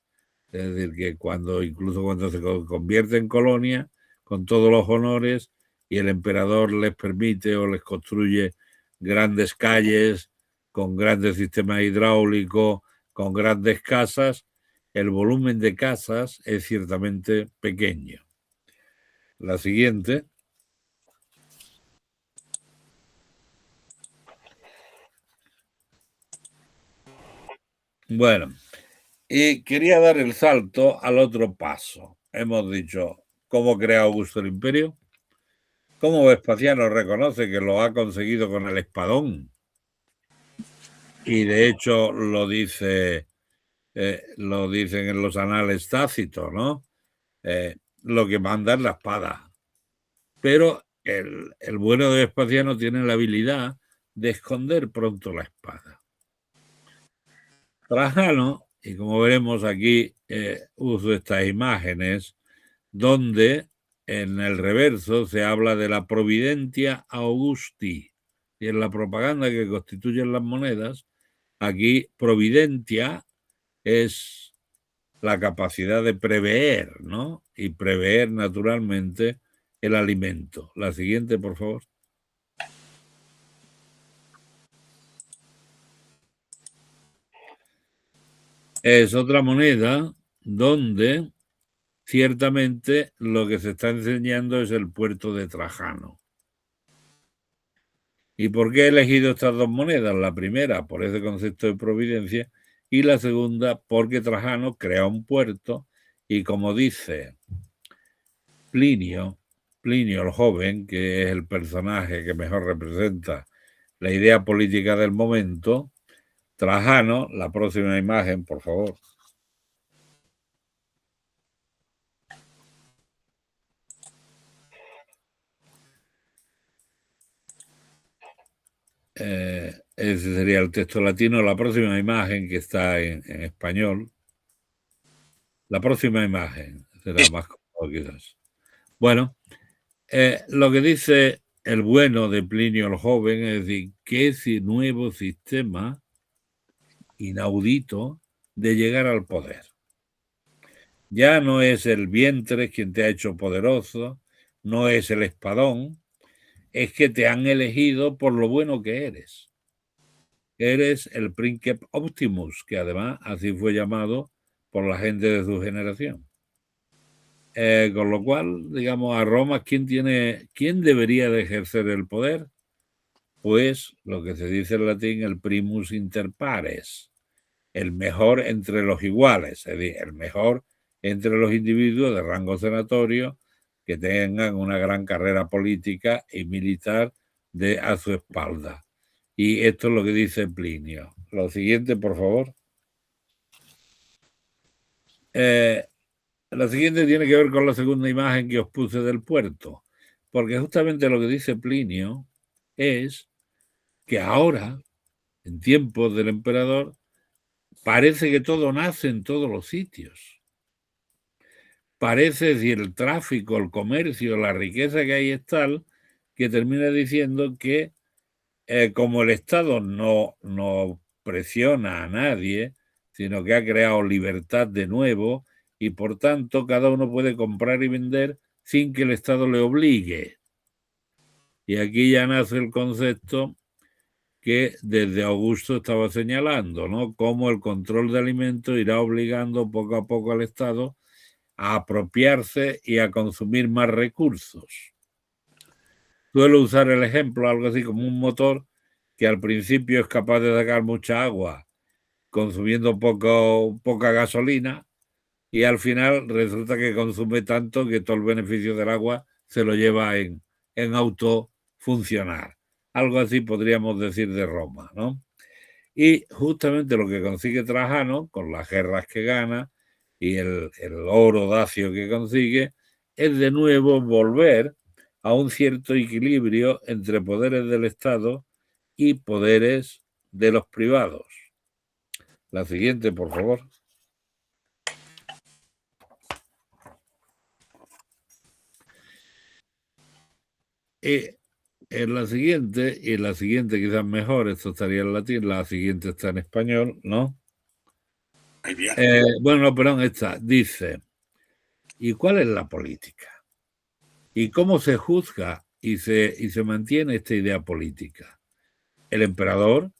Es decir, que incluso cuando se convierte en colonia, con todos los honores, y el emperador les permite o les construye grandes calles, con grandes sistemas hidráulicos, con grandes casas, el volumen de casas es ciertamente pequeño. La siguiente. Bueno, y quería dar el salto al otro paso. Hemos dicho cómo crea Augusto el imperio, cómo Vespasiano reconoce que lo ha conseguido con el espadón. Y de hecho lo dicen en los anales Tácitos, ¿no? Lo que manda es la espada. Pero el bueno de Vespasiano tiene la habilidad de esconder pronto la espada. Trajano, y como veremos aquí, uso estas imágenes donde en el reverso se habla de la Providentia Augusti, y en la propaganda que constituyen las monedas, aquí Providentia es la capacidad de prever, ¿no? Y prever naturalmente el alimento. La siguiente, por favor. Es otra moneda donde ciertamente lo que se está enseñando es el puerto de Trajano. ¿Y por qué he elegido estas dos monedas? La primera, por ese concepto de providencia, y la segunda, porque Trajano crea un puerto y, como dice Plinio el joven, que es el personaje que mejor representa la idea política del momento, Trajano, la próxima imagen, por favor. Ese sería el texto latino. La próxima imagen, que está en español. La próxima imagen será más cómodo, quizás. Bueno, lo que dice el bueno de Plinio el joven es decir, que ese nuevo sistema inaudito de llegar al poder. Ya no es el vientre quien te ha hecho poderoso, no es el espadón, es que te han elegido por lo bueno que eres. Eres el Princeps Optimus, que además así fue llamado por la gente de su generación. Con lo cual, digamos, a Roma, ¿quién debería de ejercer el poder? Pues lo que se dice en latín, el primus inter pares, el mejor entre los iguales, es decir, el mejor entre los individuos de rango senatorio que tengan una gran carrera política y militar a su espalda. Y esto es lo que dice Plinio. Lo siguiente, por favor. La siguiente tiene que ver con la segunda imagen que os puse del puerto, porque justamente lo que dice Plinio es que ahora, en tiempos del emperador, parece que todo nace en todos los sitios. Parece decir, el tráfico, el comercio, la riqueza que hay es tal que termina diciendo que como el Estado no presiona a nadie, sino que ha creado libertad de nuevo y por tanto cada uno puede comprar y vender sin que el Estado le obligue. Y aquí ya nace el concepto que desde Augusto estaba señalando, ¿no? Cómo el control de alimentos irá obligando poco a poco al Estado a apropiarse y a consumir más recursos. Suelo usar el ejemplo, algo así como un motor que al principio es capaz de sacar mucha agua consumiendo poca gasolina y al final resulta que consume tanto que todo el beneficio del agua se lo lleva en autofuncionar. Algo así podríamos decir de Roma, ¿no? Y justamente lo que consigue Trajano, con las guerras que gana y el oro dacio que consigue, es de nuevo volver a un cierto equilibrio entre poderes del Estado y poderes de los privados. La siguiente, por favor. En la siguiente quizás mejor, esto estaría en latín, la siguiente está en español, ¿no? Muy bien. Bueno, perdón, esta dice, ¿y cuál es la política? ¿Y cómo se juzga y se mantiene esta idea política? El emperador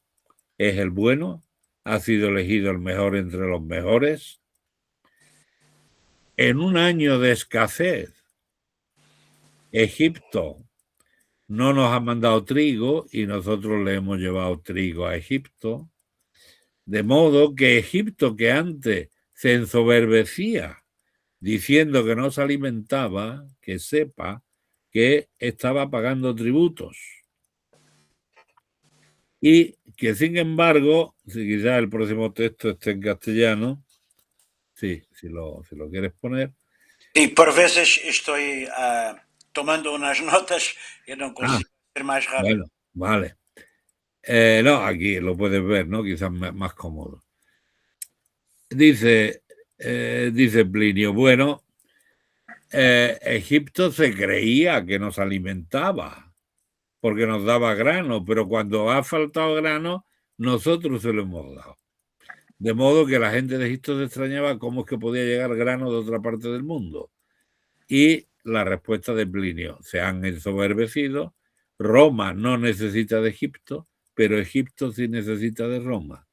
es el bueno, ha sido elegido el mejor entre los mejores. En un año de escasez, Egipto no nos ha mandado trigo y nosotros le hemos llevado trigo a Egipto. De modo que Egipto, que antes se ensoberbecía diciendo que no se alimentaba, que sepa que estaba pagando tributos. Y que, sin embargo, si quizás el próximo texto esté en castellano, sí, si lo quieres poner. Y por veces estoy tomando unas notas y no consigo ser más rápido. Bueno, vale. No, aquí lo puedes ver, ¿no? Quizás más cómodo. Dice Plinio, bueno, Egipto se creía que nos alimentaba porque nos daba grano, pero cuando ha faltado grano, nosotros se lo hemos dado. De modo que la gente de Egipto se extrañaba cómo es que podía llegar grano de otra parte del mundo. Y la respuesta de Plinio, se han ensoberbecido, Roma no necesita de Egipto, pero Egipto sí necesita de Roma.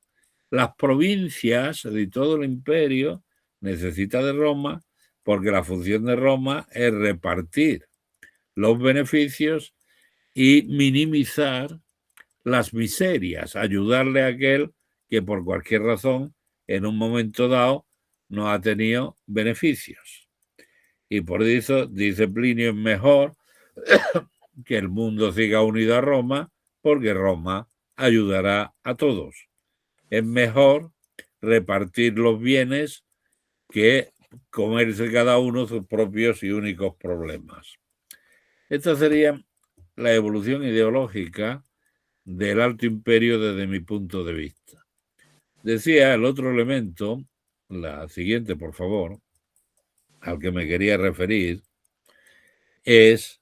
Las provincias de todo el imperio necesitan de Roma porque la función de Roma es repartir los beneficios y minimizar las miserias, ayudarle a aquel que por cualquier razón en un momento dado no ha tenido beneficios. Y por eso, dice Plinio, es mejor que el mundo siga unido a Roma porque Roma ayudará a todos. Es mejor repartir los bienes que comerse cada uno sus propios y únicos problemas. Esta sería la evolución ideológica del Alto Imperio desde mi punto de vista. Decía el otro elemento, la siguiente, por favor, al que me quería referir, es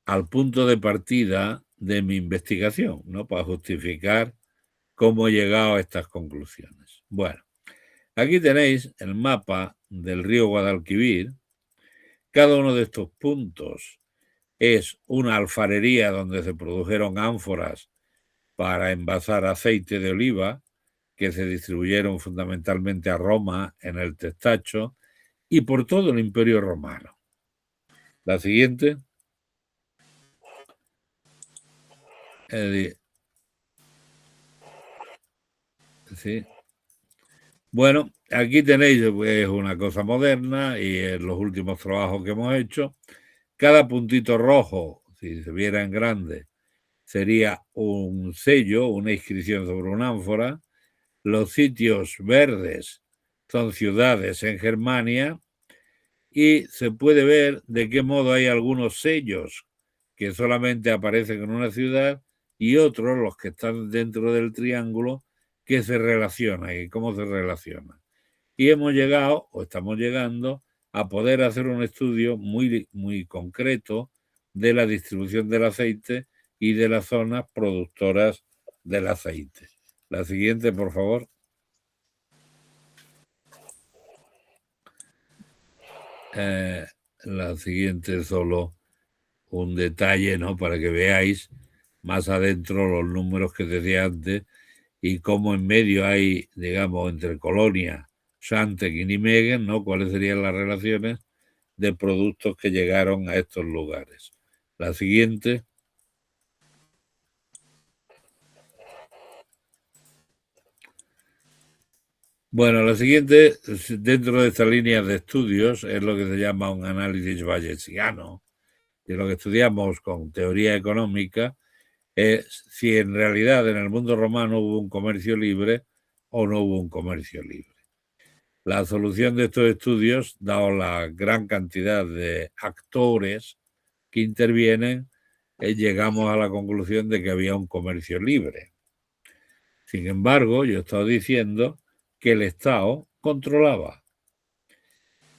al punto de partida de mi investigación, ¿no? Para justificar cómo he llegado a estas conclusiones. Bueno, aquí tenéis el mapa del río Guadalquivir. Cada uno de estos puntos es una alfarería donde se produjeron ánforas para envasar aceite de oliva que se distribuyeron fundamentalmente a Roma en el Testacho y por todo el Imperio Romano. La siguiente. Sí. Bueno, aquí tenéis una cosa moderna y en los últimos trabajos que hemos hecho, cada puntito rojo, si se viera en grande, sería un sello, una inscripción sobre una ánfora. Los sitios verdes son ciudades en Germania y se puede ver de qué modo hay algunos sellos que solamente aparecen en una ciudad y otros, los que están dentro del triángulo, que se relacionan y cómo se relacionan. Y hemos llegado, o estamos llegando, a poder hacer un estudio muy, muy concreto de la distribución del aceite y de las zonas productoras del aceite. La siguiente, por favor. La siguiente es solo un detalle, ¿no? Para que veáis más adentro los números que decía antes y cómo en medio hay, digamos, entre Colonia, Santec y Nijmegen, ¿no? Cuáles serían las relaciones de productos que llegaron a estos lugares. La siguiente. Bueno, la siguiente, dentro de esta línea de estudios, es lo que se llama un análisis bayesiano, de lo que estudiamos con teoría económica, es si en realidad en el mundo romano hubo un comercio libre o no hubo un comercio libre. La solución de estos estudios, dado la gran cantidad de actores que intervienen, llegamos a la conclusión de que había un comercio libre. Sin embargo, yo he estado diciendo que el Estado controlaba.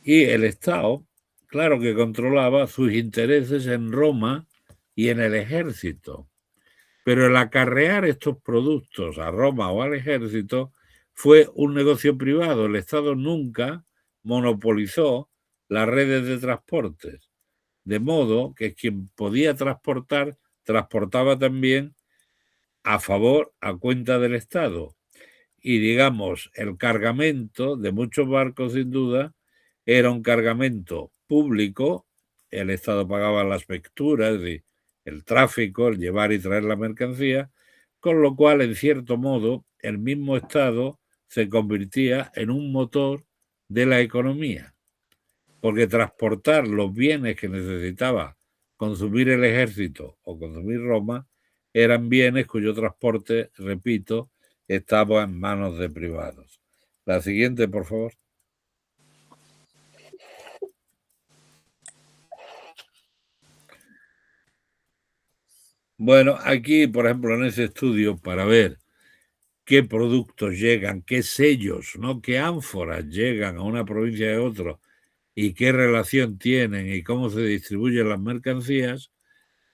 Y el Estado, claro que controlaba sus intereses en Roma y en el ejército. Pero el acarrear estos productos a Roma o al ejército fue un negocio privado. El Estado nunca monopolizó las redes de transportes, de modo que quien podía transportar, transportaba también a favor, a cuenta del Estado. Y digamos, el cargamento de muchos barcos, sin duda, era un cargamento público. El Estado pagaba las facturas, es decir, el tráfico, el llevar y traer la mercancía, con lo cual, en cierto modo, el mismo Estado se convertía en un motor de la economía, porque transportar los bienes que necesitaba consumir el ejército o consumir Roma eran bienes cuyo transporte, repito, estaba en manos de privados. La siguiente, por favor. Bueno, aquí, por ejemplo, en ese estudio, para ver qué productos llegan, qué sellos, ¿no? Qué ánforas llegan a una provincia de otra y qué relación tienen y cómo se distribuyen las mercancías,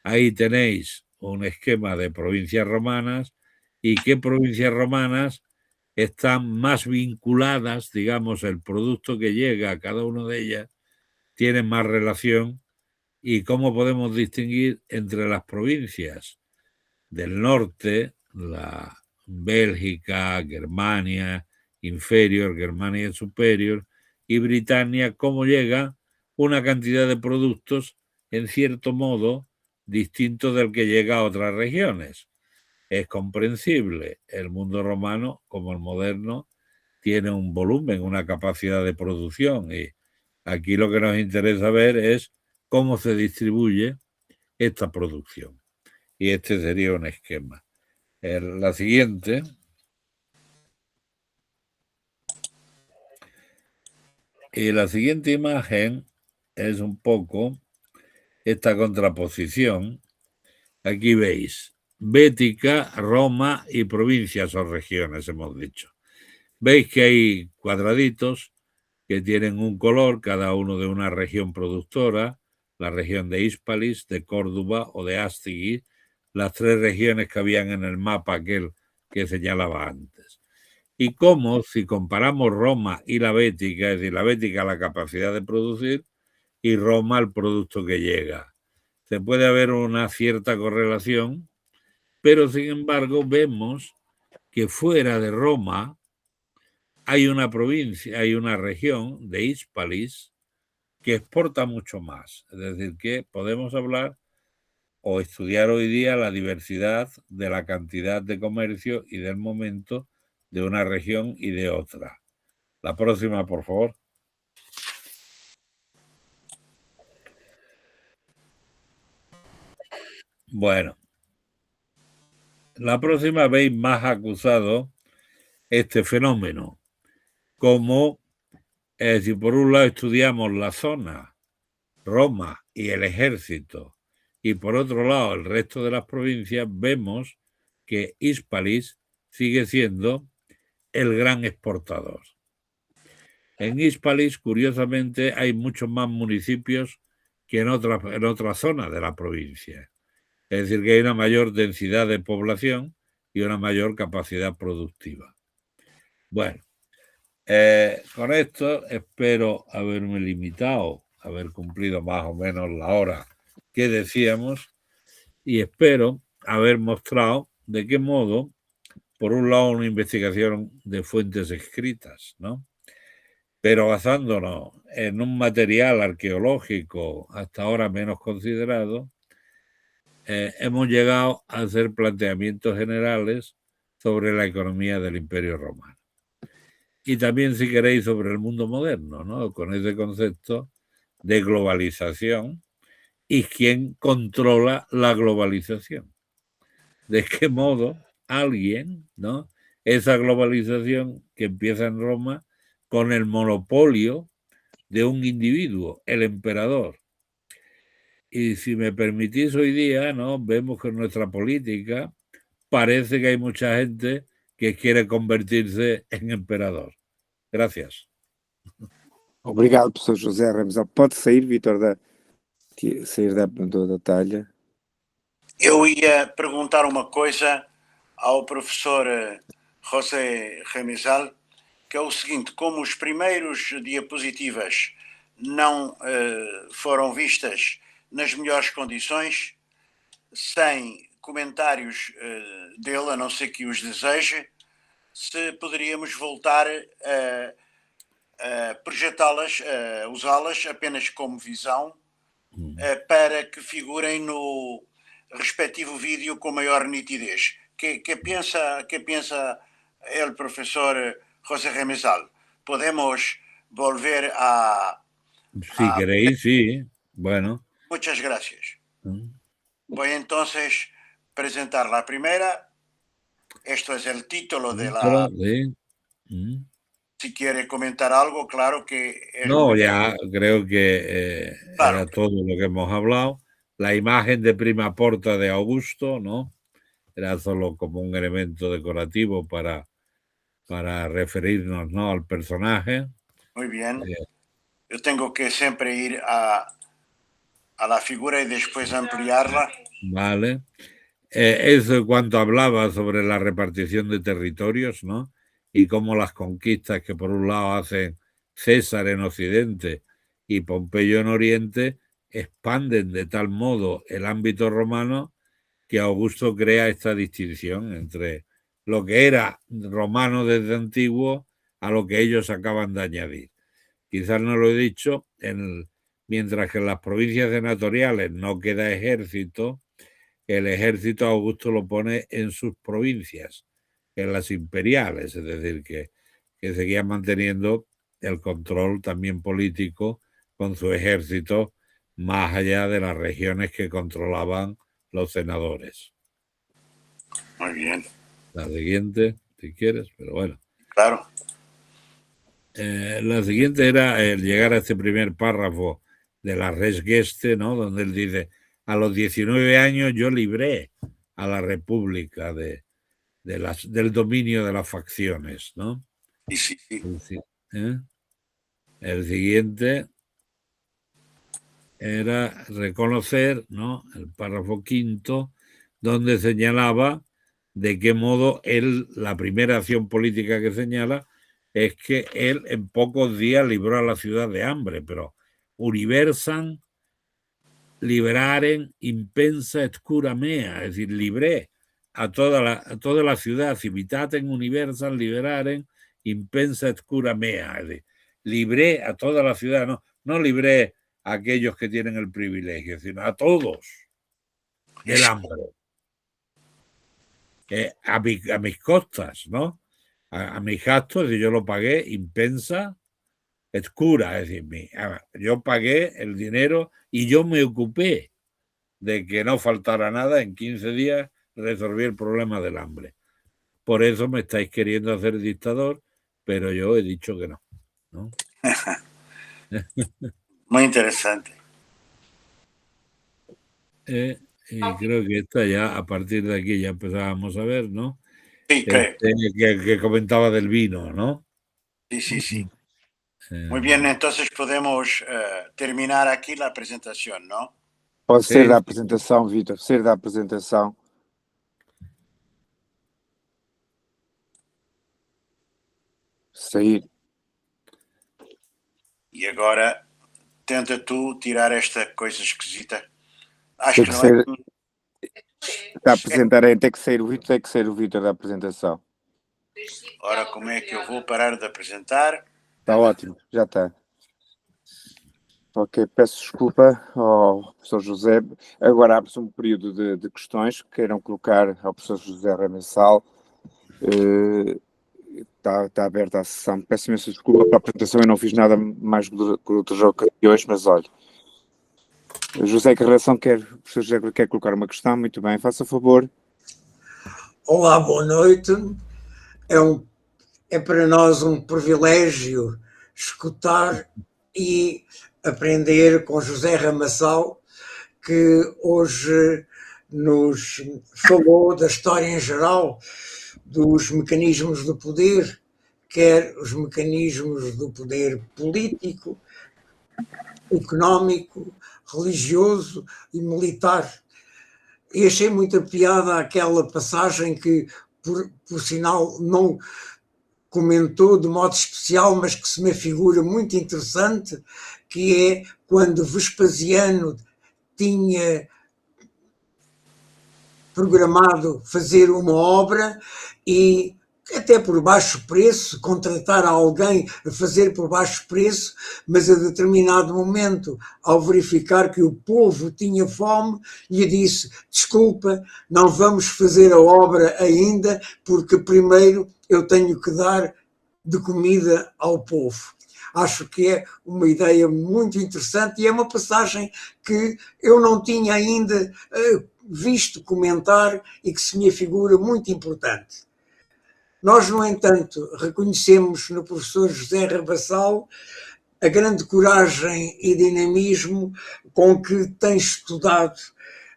ahí tenéis un esquema de provincias romanas y qué provincias romanas están más vinculadas, digamos, el producto que llega a cada una de ellas tiene más relación y cómo podemos distinguir entre las provincias del norte, la Bélgica, Germania inferior, Germania superior y Britania, cómo llega una cantidad de productos en cierto modo distinto del que llega a otras regiones. Es comprensible, el mundo romano, como el moderno, tiene un volumen, una capacidad de producción y aquí lo que nos interesa ver es cómo se distribuye esta producción. Y este sería un esquema. La siguiente. Y la siguiente imagen es un poco esta contraposición. Aquí veis, Bética, Roma y provincias o regiones, hemos dicho. Veis que hay cuadraditos que tienen un color, cada uno de una región productora, la región de Hispalis, de Córdoba o de Astigi, las tres regiones que habían en el mapa aquel que señalaba antes. Y cómo, si comparamos Roma y la Bética, es decir, la Bética la capacidad de producir y Roma el producto que llega. Se puede haber una cierta correlación, pero sin embargo vemos que fuera de Roma hay una provincia, hay una región de Hispalis que exporta mucho más. Es decir, que podemos hablar o estudiar hoy día la diversidad de la cantidad de comercio y del momento de una región y de otra. La próxima, por favor. Bueno, la próxima veis más acusado este fenómeno, como si por un lado estudiamos la zona, Roma y el ejército, y por otro lado el resto de las provincias, vemos que Hispalis sigue siendo el gran exportador. En Hispalis, curiosamente, hay muchos más municipios que en otras zonas de la provincia. Es decir, que hay una mayor densidad de población y una mayor capacidad productiva. Bueno, con esto espero haberme limitado, haber cumplido más o menos la hora que decíamos, y espero haber mostrado de qué modo, por un lado, una investigación de fuentes escritas, ¿no? Pero basándonos en un material arqueológico hasta ahora menos considerado, hemos llegado a hacer planteamientos generales sobre la economía del Imperio Romano. Y también, si queréis, sobre el mundo moderno, ¿no? Con ese concepto de globalización y quién controla la globalización. De qué modo alguien, ¿no? Esa globalización que empieza en Roma con el monopolio de un individuo, el emperador. Y si me permitís, hoy día, ¿no? Vemos que en nuestra política parece que hay mucha gente que quiere convertirse en emperador. Gracias. Obrigado, professor José Ramos. Pode sair, Vítor, sair da talha. Eu ia perguntar uma coisa ao professor José Remesal, que é o seguinte: como os primeiros diapositivas não foram vistas nas melhores condições, sem comentários dele, a não ser que os deseje, se poderíamos voltar a projetá-las, a usá-las apenas como visão, para que figurem no respectivo vídeo com maior nitidez. Que piensa el profesor José Remesal? ¿Podemos volver a...? Si queréis, sí. Bueno. Muchas gracias. Voy entonces a presentar la primera. Esto es el título de la... Si quiere comentar algo, claro que... No, ya creo que claro, era todo lo que hemos hablado. La imagen de prima porta de Augusto, ¿no? Era solo como un elemento decorativo para referirnos, ¿no?, al personaje. Muy bien. Yo tengo que siempre ir a la figura y después ampliarla. Vale. Eso cuando hablaba sobre la repartición de territorios, ¿no? Y cómo las conquistas que por un lado hacen César en Occidente y Pompeyo en Oriente expanden de tal modo el ámbito romano que Augusto crea esta distinción entre lo que era romano desde antiguo a lo que ellos acaban de añadir. Quizás no lo he dicho, mientras que en las provincias senatoriales no queda ejército, el ejército Augusto lo pone en sus provincias, en las imperiales, es decir, que seguían manteniendo el control también político con su ejército más allá de las regiones que controlaban los senadores. Muy bien. La siguiente, si quieres, pero bueno. Claro. La siguiente era el llegar a este primer párrafo de la Res Geste, ¿no? Donde él dice: a los 19 años yo libré a la República del dominio de las facciones, ¿no? Sí. El siguiente era reconocer, ¿no?, el párrafo quinto, donde señalaba de qué modo la primera acción política que señala es que él en pocos días libró a la ciudad de hambre, pero universam liberaren impensa et cura mea, es decir, libré a toda la ciudad, civitatem universam liberaren impensa et cura mea, es decir, libré a toda la ciudad, no libré a aquellos que tienen el privilegio, sino a todos del hambre. A mis costas, ¿no? a mis gastos y yo lo pagué impensa et cura, es decir, yo pagué el dinero y yo me ocupé de que no faltara nada. En 15 días resolví el problema del hambre. Por eso me estáis queriendo hacer dictador, pero yo he dicho que no, ¿no? Muy interesante. Y creo que esta ya, a partir de aquí, ya empezábamos a ver, ¿no? Sí, creo. Que comentaba del vino, ¿no? Sí, sí, sí. Muy bien, entonces podemos terminar aquí la presentación, ¿no? Pode Sim. ser da apresentação, Vitor, ser da apresentação. Sair. E agora tenta tu tirar esta coisa esquisita. Acho Tem que que não ser, é. da apresentar, tem que ser o Vitor, tem que ser o Vitor da apresentação. Ora, como é que eu vou parar de apresentar? Está ótimo, já está. Ok, peço desculpa ao professor José. Agora abre-se um período de questões que queiram colocar ao professor José Ramessal. Está aberta a sessão. Peço imensa desculpa pela apresentação, eu não fiz nada mais do que o jogo de hoje, mas olha. José Carração, o professor José quer colocar uma questão, muito bem, faça favor. Olá, boa noite. É para nós um privilégio escutar e aprender com José Ramessal, que hoje nos falou da história em geral, dos mecanismos do poder, quer os mecanismos do poder político, económico, religioso e militar. E achei muita piada aquela passagem que, por sinal, não comentou de modo especial, mas que se me figura muito interessante, que é quando Vespasiano tinha programado fazer uma obra e até por baixo preço, contratar alguém a fazer por baixo preço, mas a determinado momento, ao verificar que o povo tinha fome, lhe disse: desculpa, não vamos fazer a obra ainda, porque primeiro eu tenho que dar de comida ao povo. Acho que é uma ideia muito interessante e é uma passagem que eu não tinha ainda visto comentar e que se me figura muito importante. Nós, no entanto, reconhecemos no professor José Ramessal a grande coragem e dinamismo com que tem estudado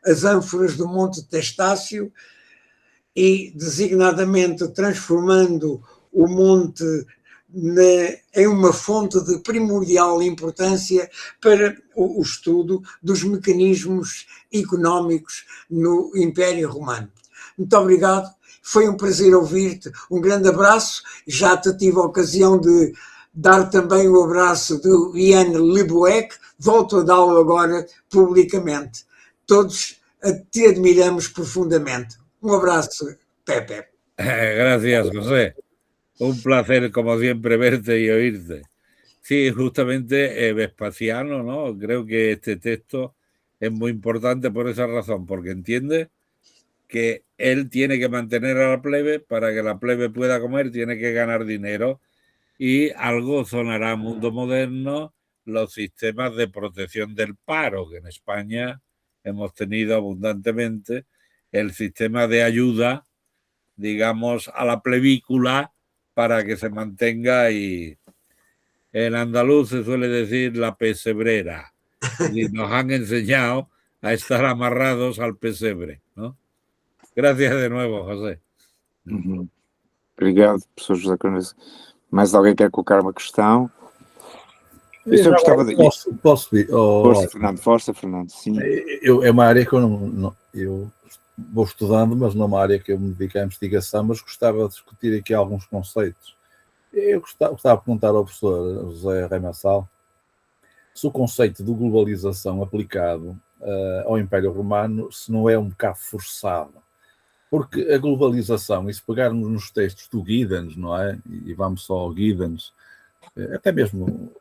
as ânforas do Monte Testácio e, designadamente, transformando o monte em uma fonte de primordial importância para o estudo dos mecanismos económicos no Império Romano. Muito obrigado, foi um prazer ouvir-te, um grande abraço, já te tive a ocasião de dar também o abraço do Ian Leboeck, volto a dá-lo agora publicamente. Todos te admiramos profundamente. Um abraço, Pepe. Gracias, José. Un placer, como siempre, verte y oírte. Sí, justamente Vespasiano, ¿no? Creo que este texto es muy importante por esa razón, porque entiende que él tiene que mantener a la plebe, para que la plebe pueda comer, tiene que ganar dinero, y algo sonará mundo moderno los sistemas de protección del paro, que en España hemos tenido abundantemente, el sistema de ayuda, digamos, a la plebícula, para que se mantenga, y en andaluz se suele decir la pesebrera. Y nos han enseñado a estar amarrados al pesebre, ¿no? Gracias de nuevo, José. Obrigado, professor José Carneiro. Mais alguém quer colocar uma questão? Eu só gostava de... Posso vir? Força, Fernando, sim. É uma área que eu vou estudando, mas não é uma área que eu me dedico à investigação, mas gostava de discutir aqui alguns conceitos. Eu gostava de perguntar ao professor José Ramessal se o conceito de globalização aplicado ao Império Romano se não é um bocado forçado. Porque a globalização, e se pegarmos nos textos do Giddens, não é? E vamos só ao Giddens, até mesmo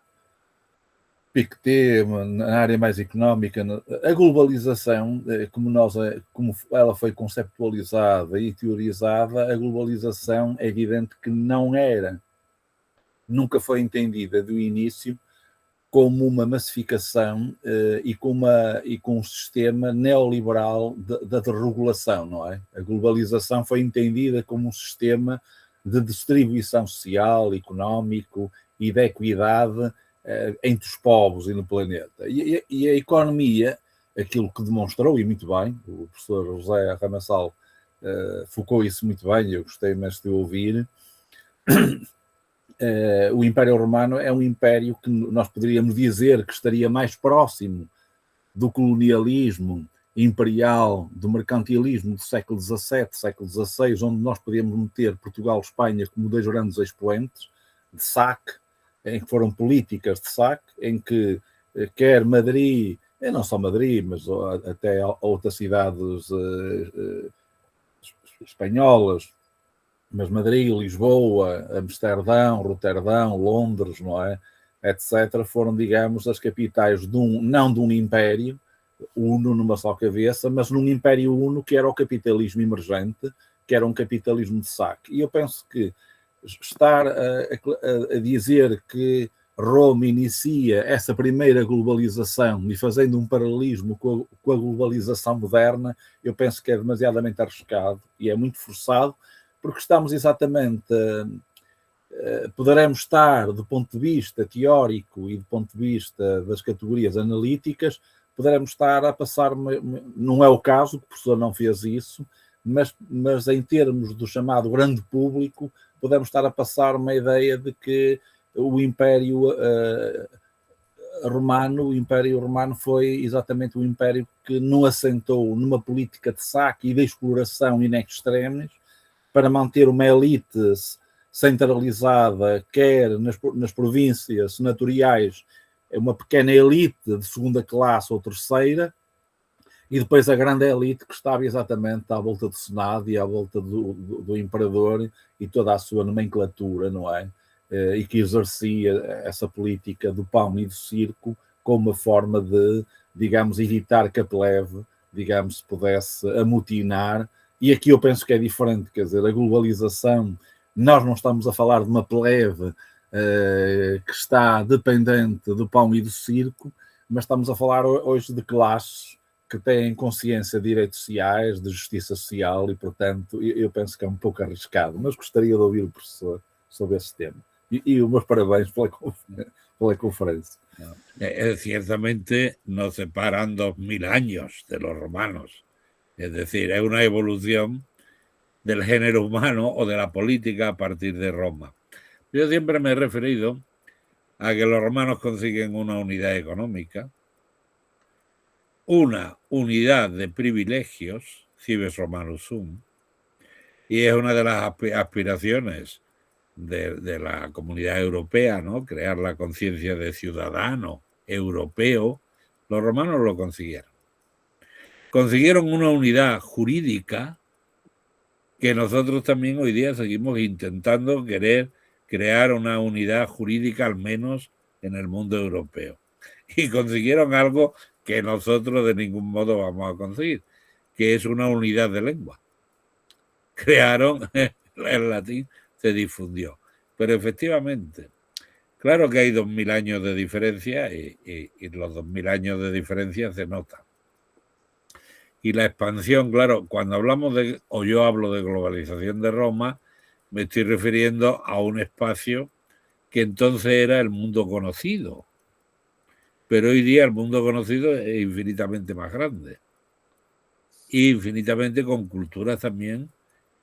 Piketty, na área mais económica, a globalização, como ela foi conceptualizada e teorizada, a globalização é evidente que nunca foi entendida do início como uma massificação e com um sistema neoliberal da desregulação, não é? A globalização foi entendida como um sistema de distribuição social, económico e de equidade entre os povos e no planeta. E a economia, aquilo que demonstrou, e muito bem, o professor José Ramassal focou isso muito bem, eu gostei imenso de ouvir. O Império Romano é um império que nós poderíamos dizer que estaria mais próximo do colonialismo imperial, do mercantilismo do século XVII, século XVI, onde nós podíamos meter Portugal e Espanha como dois grandes expoentes de saque, em que foram políticas de saque, em que quer Madrid, não só Madrid, mas até outras cidades espanholas, mas Madrid, Lisboa, Amsterdão, Roterdão, Londres, não é? Etc., foram, digamos, as capitais não de um império uno numa só cabeça, mas num império uno que era o capitalismo emergente, que era um capitalismo de saque. E eu penso que estar a dizer que Roma inicia essa primeira globalização e fazendo um paralelismo com a globalização moderna, eu penso que é demasiadamente arriscado e é muito forçado, porque estamos exatamente, poderemos estar do ponto de vista teórico e do ponto de vista das categorias analíticas, poderemos estar a passar, não é o caso, que o professor não fez isso, mas em termos do chamado grande público, podemos estar a passar uma ideia de que o Império Romano foi exatamente o império que não assentou numa política de saque e de exploração in extremis para manter uma elite centralizada, quer nas províncias senatoriais, uma pequena elite de segunda classe ou terceira, e depois a grande elite que estava exatamente à volta do Senado e à volta do Imperador e toda a sua nomenclatura, não é? E que exercia essa política do pão e do circo como uma forma de, digamos, evitar que a plebe, digamos, se pudesse amotinar. E aqui eu penso que é diferente, quer dizer, a globalização, nós não estamos a falar de uma plebe que está dependente do pão e do circo, mas estamos a falar hoje de classes que têm consciência de direitos sociais, de justiça social, e, portanto, eu penso que é um pouco arriscado, mas gostaria de ouvir o professor sobre esse tema. E os meus parabéns pela conferencia. Ciertamente nos separan 2000 años de los romanos. Es decir, es una evolución del género humano o de la política a partir de Roma. Yo siempre me he referido a que los romanos consiguen una unidad económica, una unidad de privilegios, cives romanus sum, y es una de las aspiraciones de la comunidad europea, ¿no? Crear la conciencia de ciudadano europeo. Los romanos lo consiguieron. Consiguieron una unidad jurídica que nosotros también hoy día seguimos intentando querer crear una unidad jurídica, al menos en el mundo europeo. Y consiguieron algo que nosotros de ningún modo vamos a conseguir, que es una unidad de lengua. Crearon el latín, se difundió. Pero efectivamente, claro que hay 2000 años de diferencia y los 2000 años de diferencia se notan. Y la expansión, claro, cuando hablamos o yo hablo de globalización de Roma, me estoy refiriendo a un espacio que entonces era el mundo conocido. Pero hoy día el mundo conocido es infinitamente más grande. Y infinitamente con culturas también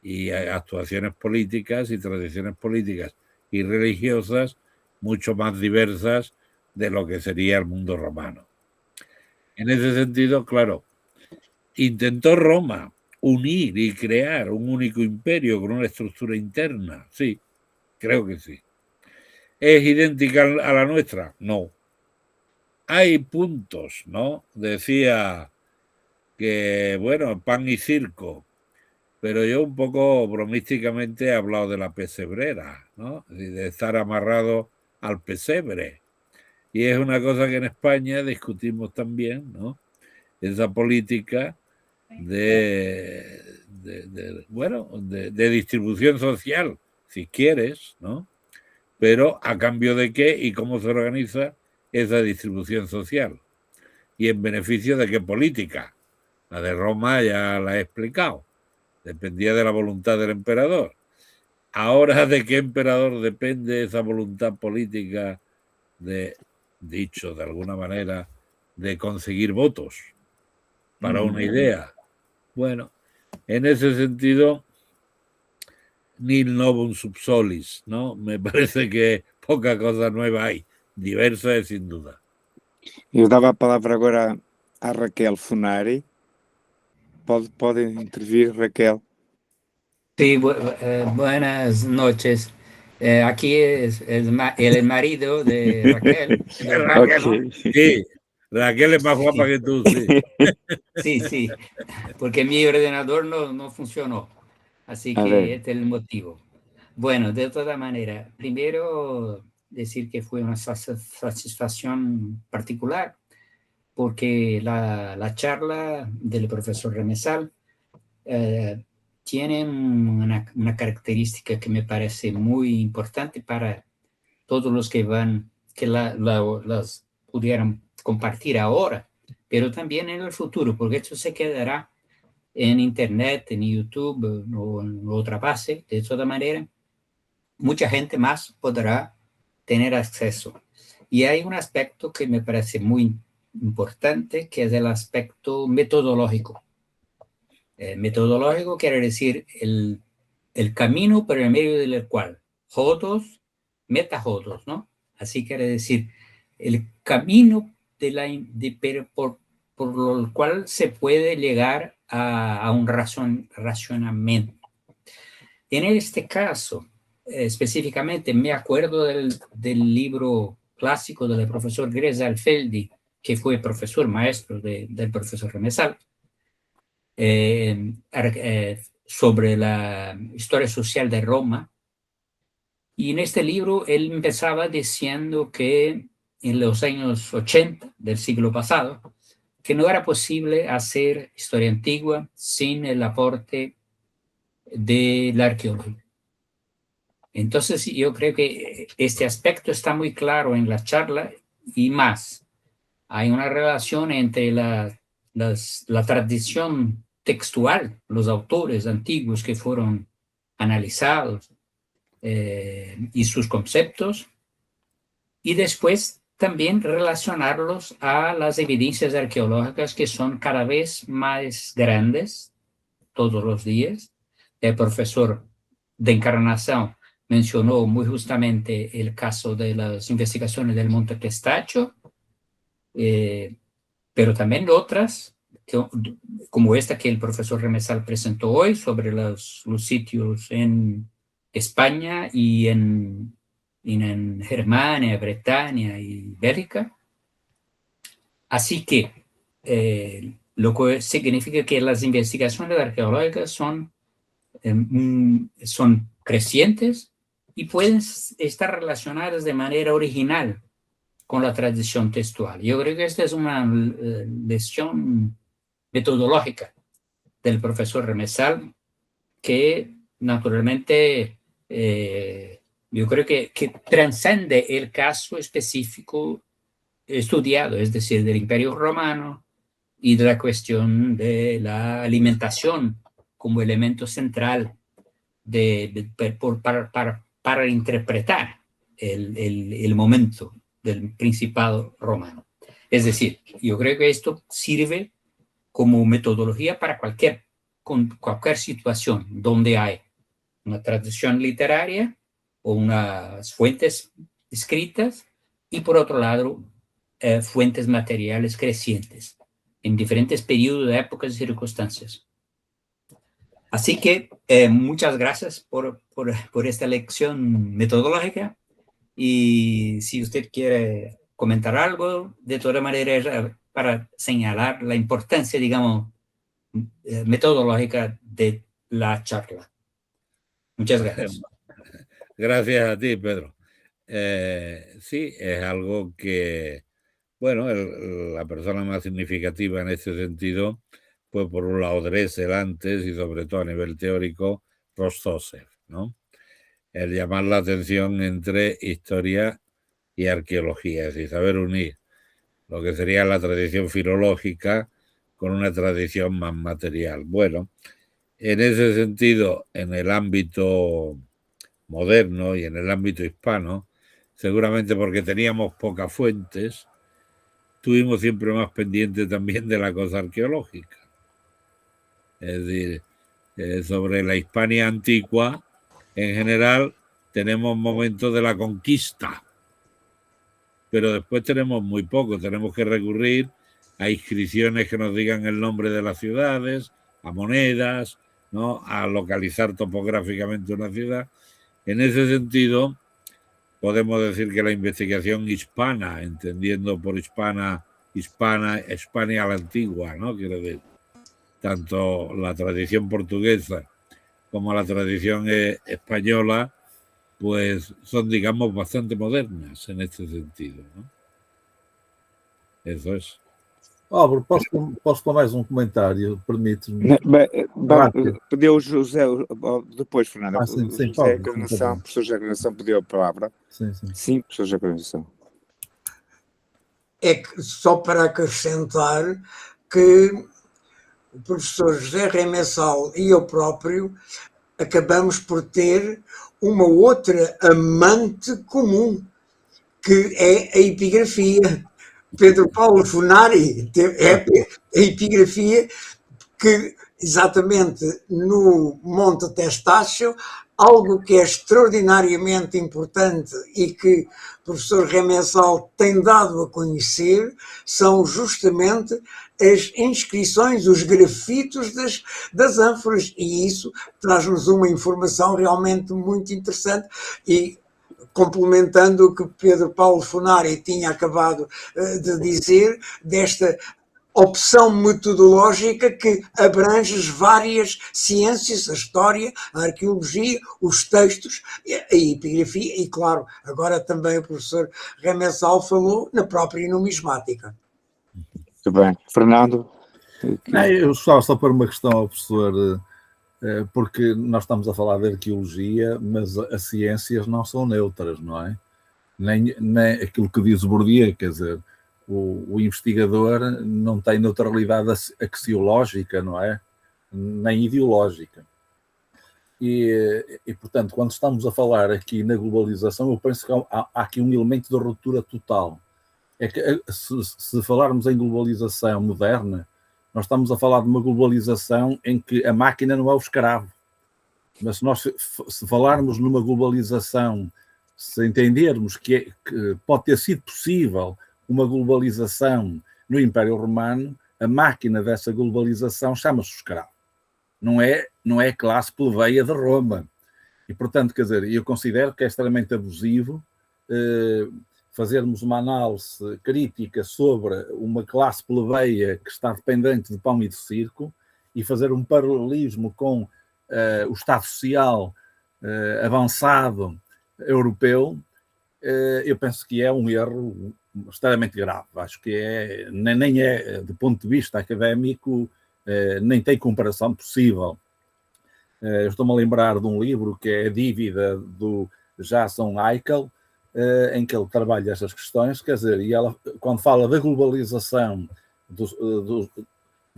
y actuaciones políticas y tradiciones políticas y religiosas mucho más diversas de lo que sería el mundo romano. En ese sentido, claro, intentó Roma unir y crear un único imperio con una estructura interna. Sí, creo que sí. ¿Es idéntica a la nuestra? No. Hay puntos, ¿no? Decía que, bueno, pan y circo, pero yo un poco bromísticamente he hablado de la pesebrera, ¿no? De estar amarrado al pesebre. Y es una cosa que en España discutimos también, ¿no? Esa política de distribución social, si quieres, ¿no? Pero a cambio de qué y cómo se organiza esa distribución social. ¿Y en beneficio de qué política? La de Roma ya la he explicado. Dependía de la voluntad del emperador. Ahora, ¿de qué emperador depende esa voluntad política de, dicho de alguna manera, de conseguir votos para una idea? Bueno, en ese sentido, nil novum sub solis, ¿no? Me parece que poca cosa nueva hay. Diversa es sin duda. Eu dava a palavra agora à Raquel Funari. Pode intervir, Raquel. Sí, buenas noches. Aquí es el marido de Raquel, Eduardo, ¿no? Raquel, sí, Raquel es más guapa Sí, que tú, sí. sí, porque mi ordenador no funcionó, así A ver, que este es el motivo. Bueno, de toda manera, primero decir que fue una satisfacción particular, porque la charla del profesor Remesal tiene una característica que me parece muy importante para todos los que las pudieran compartir ahora, pero también en el futuro, porque esto se quedará en Internet, en YouTube o en otra base. De toda manera, mucha gente más podrá tener acceso. Y hay un aspecto que me parece muy importante, que es el aspecto metodológico. Metodológico quiere decir el camino por el medio del cual jodos, metajodos, ¿no? Así quiere decir el camino por el cual se puede llegar a un racionamiento. En este caso, específicamente, me acuerdo del libro clásico del profesor Greza Alfeldi, que fue profesor maestro del profesor Remesal, sobre la historia social de Roma. Y en este libro él empezaba diciendo que en los años 80 del siglo pasado, que no era posible hacer historia antigua sin el aporte de la arqueología. Entonces yo creo que este aspecto está muy claro en la charla y más. Hay una relación entre la tradición textual, los autores antiguos que fueron analizados y sus conceptos, y después también relacionarlos a las evidencias arqueológicas que son cada vez más grandes todos los días. El profesor de Encarnación mencionó muy justamente el caso de las investigaciones del Monte Testaccio, pero también otras, como esta que el profesor Remesal presentó hoy sobre los sitios en España y en Germania, Bretaña y Bélgica. Así que lo que significa que las investigaciones arqueológicas son crecientes y pueden estar relacionadas de manera original con la tradición textual. Yo creo que esta es una lección metodológica del profesor Remesal que naturalmente yo creo que trasciende el caso específico estudiado, es decir, del Imperio Romano y de la cuestión de la alimentación como elemento central para interpretar el momento del Principado Romano. Es decir, yo creo que esto sirve como metodología para cualquier situación donde hay una tradición literaria o unas fuentes escritas y por otro lado fuentes materiales crecientes en diferentes periodos, épocas y circunstancias. Así que muchas gracias por esta lección metodológica y si usted quiere comentar algo, de todas maneras para señalar la importancia, digamos, metodológica de la charla. Muchas gracias. Gracias a ti, Pedro. Sí, es algo que, bueno, la persona más significativa en este sentido, pues por un lado Dressel antes y sobre todo a nivel teórico, Rostosev, ¿no? El llamar la atención entre historia y arqueología, es decir, saber unir lo que sería la tradición filológica con una tradición más material. Bueno, en ese sentido, en el ámbito moderno y en el ámbito hispano, seguramente porque teníamos pocas fuentes, estuvimos siempre más pendientes también de la cosa arqueológica. Es decir, sobre la Hispania antigua, en general, tenemos momentos de la conquista, pero después tenemos muy poco, tenemos que recurrir a inscripciones que nos digan el nombre de las ciudades, a monedas, ¿no? A localizar topográficamente una ciudad. En ese sentido, podemos decir que la investigación hispana, entendiendo por hispana, España a la antigua, ¿no? Quiero decir, tanto la tradición portuguesa como la tradición española, pues son, digamos, bastante modernas en este sentido, ¿no? Eso es. Álvaro, posso pôr mais um comentário? Permite-me. Pediu o José, depois, Fernando. Sim, José pode, Encarnação, professor José Encarnação pediu a palavra. Sim, professor José Encarnação. É que, só para acrescentar que o professor José Remessal e eu próprio acabamos por ter uma outra amante comum, que é a epigrafia. Pedro Paulo Funari é a epigrafia que, exatamente no Monte Testaccio, algo que é extraordinariamente importante e que o professor Remessal tem dado a conhecer são justamente as inscrições, os grafitos das ânforas, e isso traz-nos uma informação realmente muito interessante. E complementando o que Pedro Paulo Funari tinha acabado de dizer, desta opção metodológica que abrange várias ciências, a história, a arqueologia, os textos, a epigrafia e, claro, agora também o professor Remessal falou na própria numismática. Muito bem. Fernando? Eu gostava só para uma questão ao professor, porque nós estamos a falar de arqueologia, mas as ciências não são neutras, não é? Nem aquilo que diz o Bourdieu, quer dizer, o investigador não tem neutralidade axiológica, não é? Nem ideológica. E, portanto, quando estamos a falar aqui na globalização, eu penso que há aqui um elemento de ruptura total. É que se falarmos em globalização moderna, nós estamos a falar de uma globalização em que a máquina não é o escravo. Mas se falarmos numa globalização, se entendermos que pode ter sido possível uma globalização no Império Romano, a máquina dessa globalização chama-se o escravo. Não é a classe plebeia de Roma. E, portanto, quer dizer, eu considero que é extremamente abusivo fazermos uma análise crítica sobre uma classe plebeia que está dependente de pão e de circo e fazer um paralelismo com o Estado Social avançado europeu, eu penso que é um erro extremamente grave. Acho que nem é, do ponto de vista académico, nem tem comparação possível. Eu estou-me a lembrar de um livro que é A Dívida, do Jason Eichel, em que ele trabalha estas questões, quer dizer, e ela, quando fala da globalização do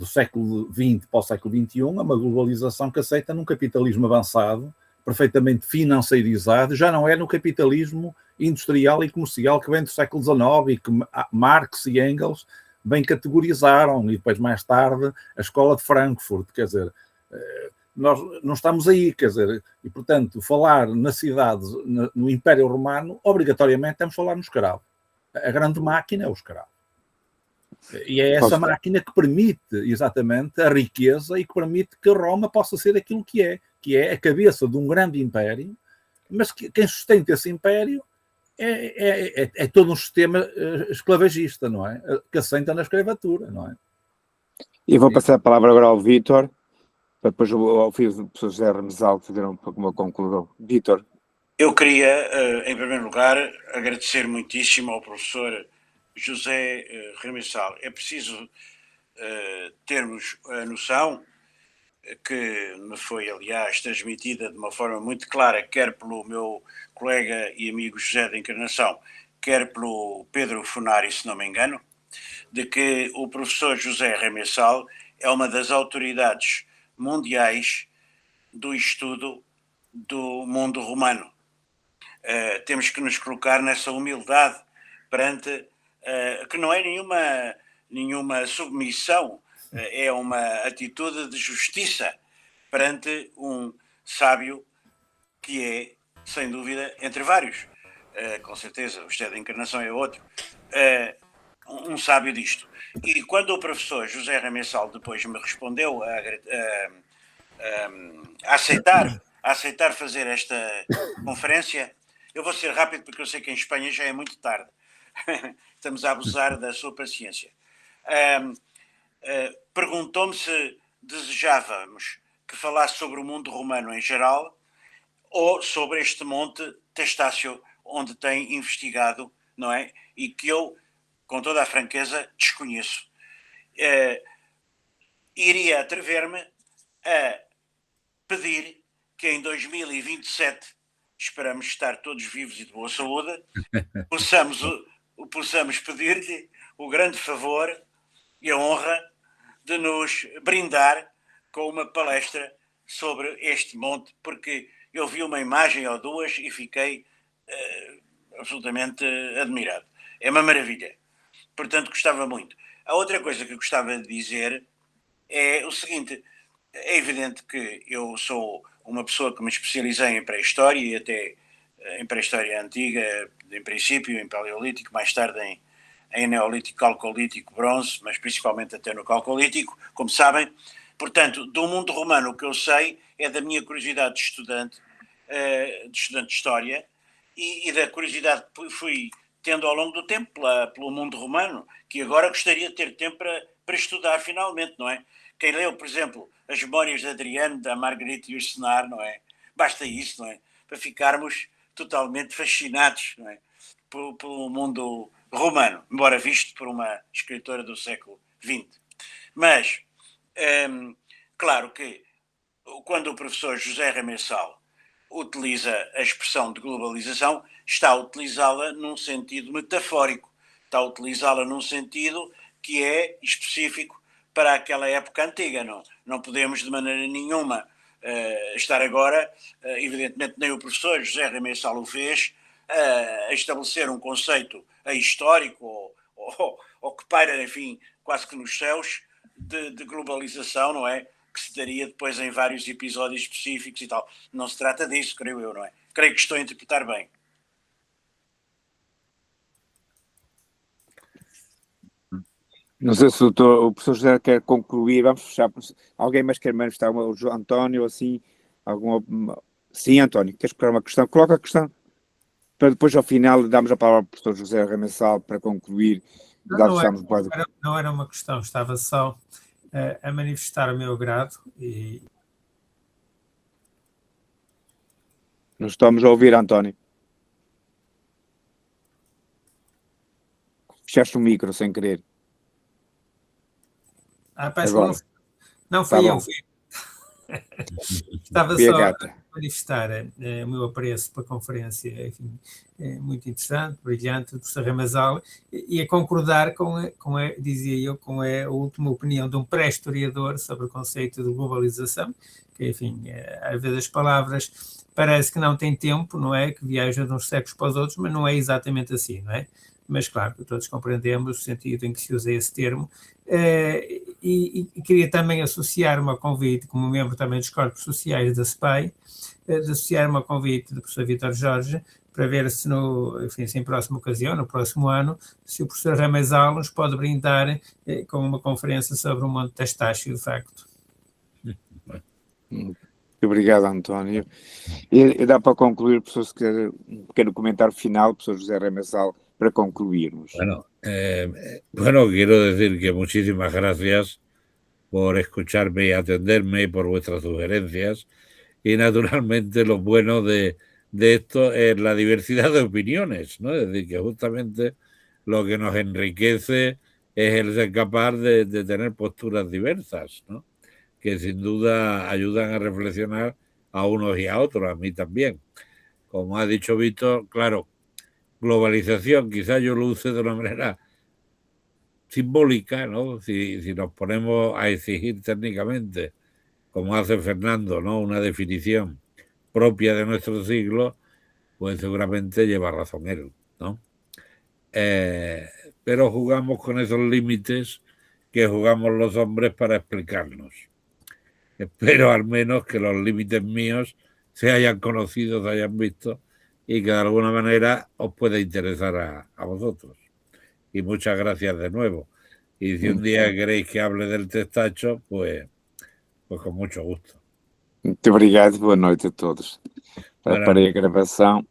século XX para o século XXI, é uma globalização que aceita num capitalismo avançado, perfeitamente financeirizado, já não é no capitalismo industrial e comercial que vem do século XIX e que Marx e Engels bem categorizaram, e depois mais tarde a Escola de Frankfurt, quer dizer, nós não estamos aí, quer dizer, e portanto falar na cidade, no Império Romano, obrigatoriamente temos de falar no escravo. A grande máquina é o escravo. E é essa máquina que permite exatamente a riqueza e que permite que Roma possa ser aquilo que é a cabeça de um grande império, mas quem sustenta esse império é todo um sistema esclavagista, não é? Que assenta na escravatura, não é? E vou passar a palavra agora ao Vítor, para depois ao fim do professor José Remessal fazer uma conclusão. Vítor. Eu queria, em primeiro lugar, agradecer muitíssimo ao professor José Remessal. É preciso termos a noção que me foi, aliás, transmitida de uma forma muito clara, quer pelo meu colega e amigo José da Encarnação, quer pelo Pedro Funari, se não me engano, de que o professor José Remessal é uma das autoridades mundiais do estudo do mundo romano. Temos que nos colocar nessa humildade perante, que não é nenhuma submissão, é uma atitude de justiça perante um sábio que é, sem dúvida, entre vários, com certeza, o José da Encarnação é outro, um sábio disto. E quando o professor José Remessal depois me respondeu a aceitar fazer esta conferência, eu vou ser rápido porque eu sei que em Espanha já é muito tarde. Estamos a abusar da sua paciência. Perguntou-me se desejávamos que falasse sobre o mundo romano em geral ou sobre este monte Testácio, onde tem investigado, não é? E que eu, com toda a franqueza, desconheço. Iria atrever-me a pedir que em 2027, esperamos estar todos vivos e de boa saúde, possamos pedir-lhe o grande favor e a honra de nos brindar com uma palestra sobre este monte, porque eu vi uma imagem ou duas e fiquei absolutamente admirado. É uma maravilha. Portanto, gostava muito. A outra coisa que eu gostava de dizer é o seguinte: é evidente que eu sou uma pessoa que me especializei em pré-história e até em pré-história antiga, em princípio em paleolítico, mais tarde em neolítico, calcolítico, bronze, mas principalmente até no calcolítico, como sabem. Portanto, do mundo romano o que eu sei é da minha curiosidade de estudante de História e da curiosidade que fui tendo ao longo do tempo pelo mundo romano, que agora gostaria de ter tempo para estudar finalmente, não é? Quem leu, por exemplo, as Memórias de Adriano, da Marguerite Yourcenar, não é? Basta isso, não é? Para ficarmos totalmente fascinados, não é? Pelo mundo romano, embora visto por uma escritora do século XX. Mas, claro que quando o professor José Remessal utiliza a expressão de globalização, está a utilizá-la num sentido metafórico, está a utilizá-la num sentido que é específico para aquela época antiga. Não podemos de maneira nenhuma estar agora, evidentemente nem o professor José Remessal o fez, a estabelecer um conceito histórico ou que paira, enfim, quase que nos céus de globalização, não é? Que se daria depois em vários episódios específicos e tal. Não se trata disso, creio eu, não é? Creio que estou a interpretar bem. Não sei se o professor José quer concluir. Vamos fechar. Alguém mais quer manifestar? O António, assim? Sim, António, queres colocar uma questão? Coloca a questão. Para depois, ao final, darmos a palavra ao professor José Remessal para concluir. Não era uma questão, estava só a manifestar o meu agrado e... Não estamos a ouvir, António. Fechaste o micro sem querer. Peço não fui eu. Estava só a manifestar o meu apreço pela conferência, enfim, muito interessante, brilhante, do professor Remessal, e a concordar dizia eu, com a última opinião de um pré-historiador sobre o conceito de globalização, que, enfim, às vezes as palavras parece que não têm tempo, não é? Que viajam de uns séculos para os outros, mas não é exatamente assim, não é? Mas claro que todos compreendemos o sentido em que se usa esse termo, e queria também associar-me ao convite, como membro também dos corpos sociais da SPAI, de associar-me ao convite do professor Vítor Jorge, para ver se em próxima ocasião, no próximo ano, se o professor Remessal nos pode brindar com uma conferência sobre o Monte Testácio, de facto. Obrigado, António. E dá para concluir, professor, se quer um pequeno comentário final, professor José Remessal, para concluirnos. Bueno, quiero decir que muchísimas gracias por escucharme y atenderme, por vuestras sugerencias y naturalmente lo bueno de de esto es la diversidad de opiniones, ¿no? Es decir, que justamente lo que nos enriquece es el ser capaz de tener posturas diversas, ¿no? Que sin duda ayudan a reflexionar a unos y a otros, a mí también. Como ha dicho Víctor, claro, globalización, quizás yo lo use de una manera simbólica, ¿no? Si nos ponemos a exigir técnicamente, como hace Fernando, ¿no? Una definición propia de nuestro siglo, pues seguramente lleva razón él, ¿no? Pero jugamos con esos límites que jugamos los hombres para explicarnos. Espero al menos que los límites míos se hayan conocido, se hayan visto y que de alguna manera os pueda interesar a vosotros. Y muchas gracias de nuevo. Y si un día queréis que hable del testacho, pues con mucho gusto. Muito obrigado, boa noite a todos. Buenas Parei a gravação.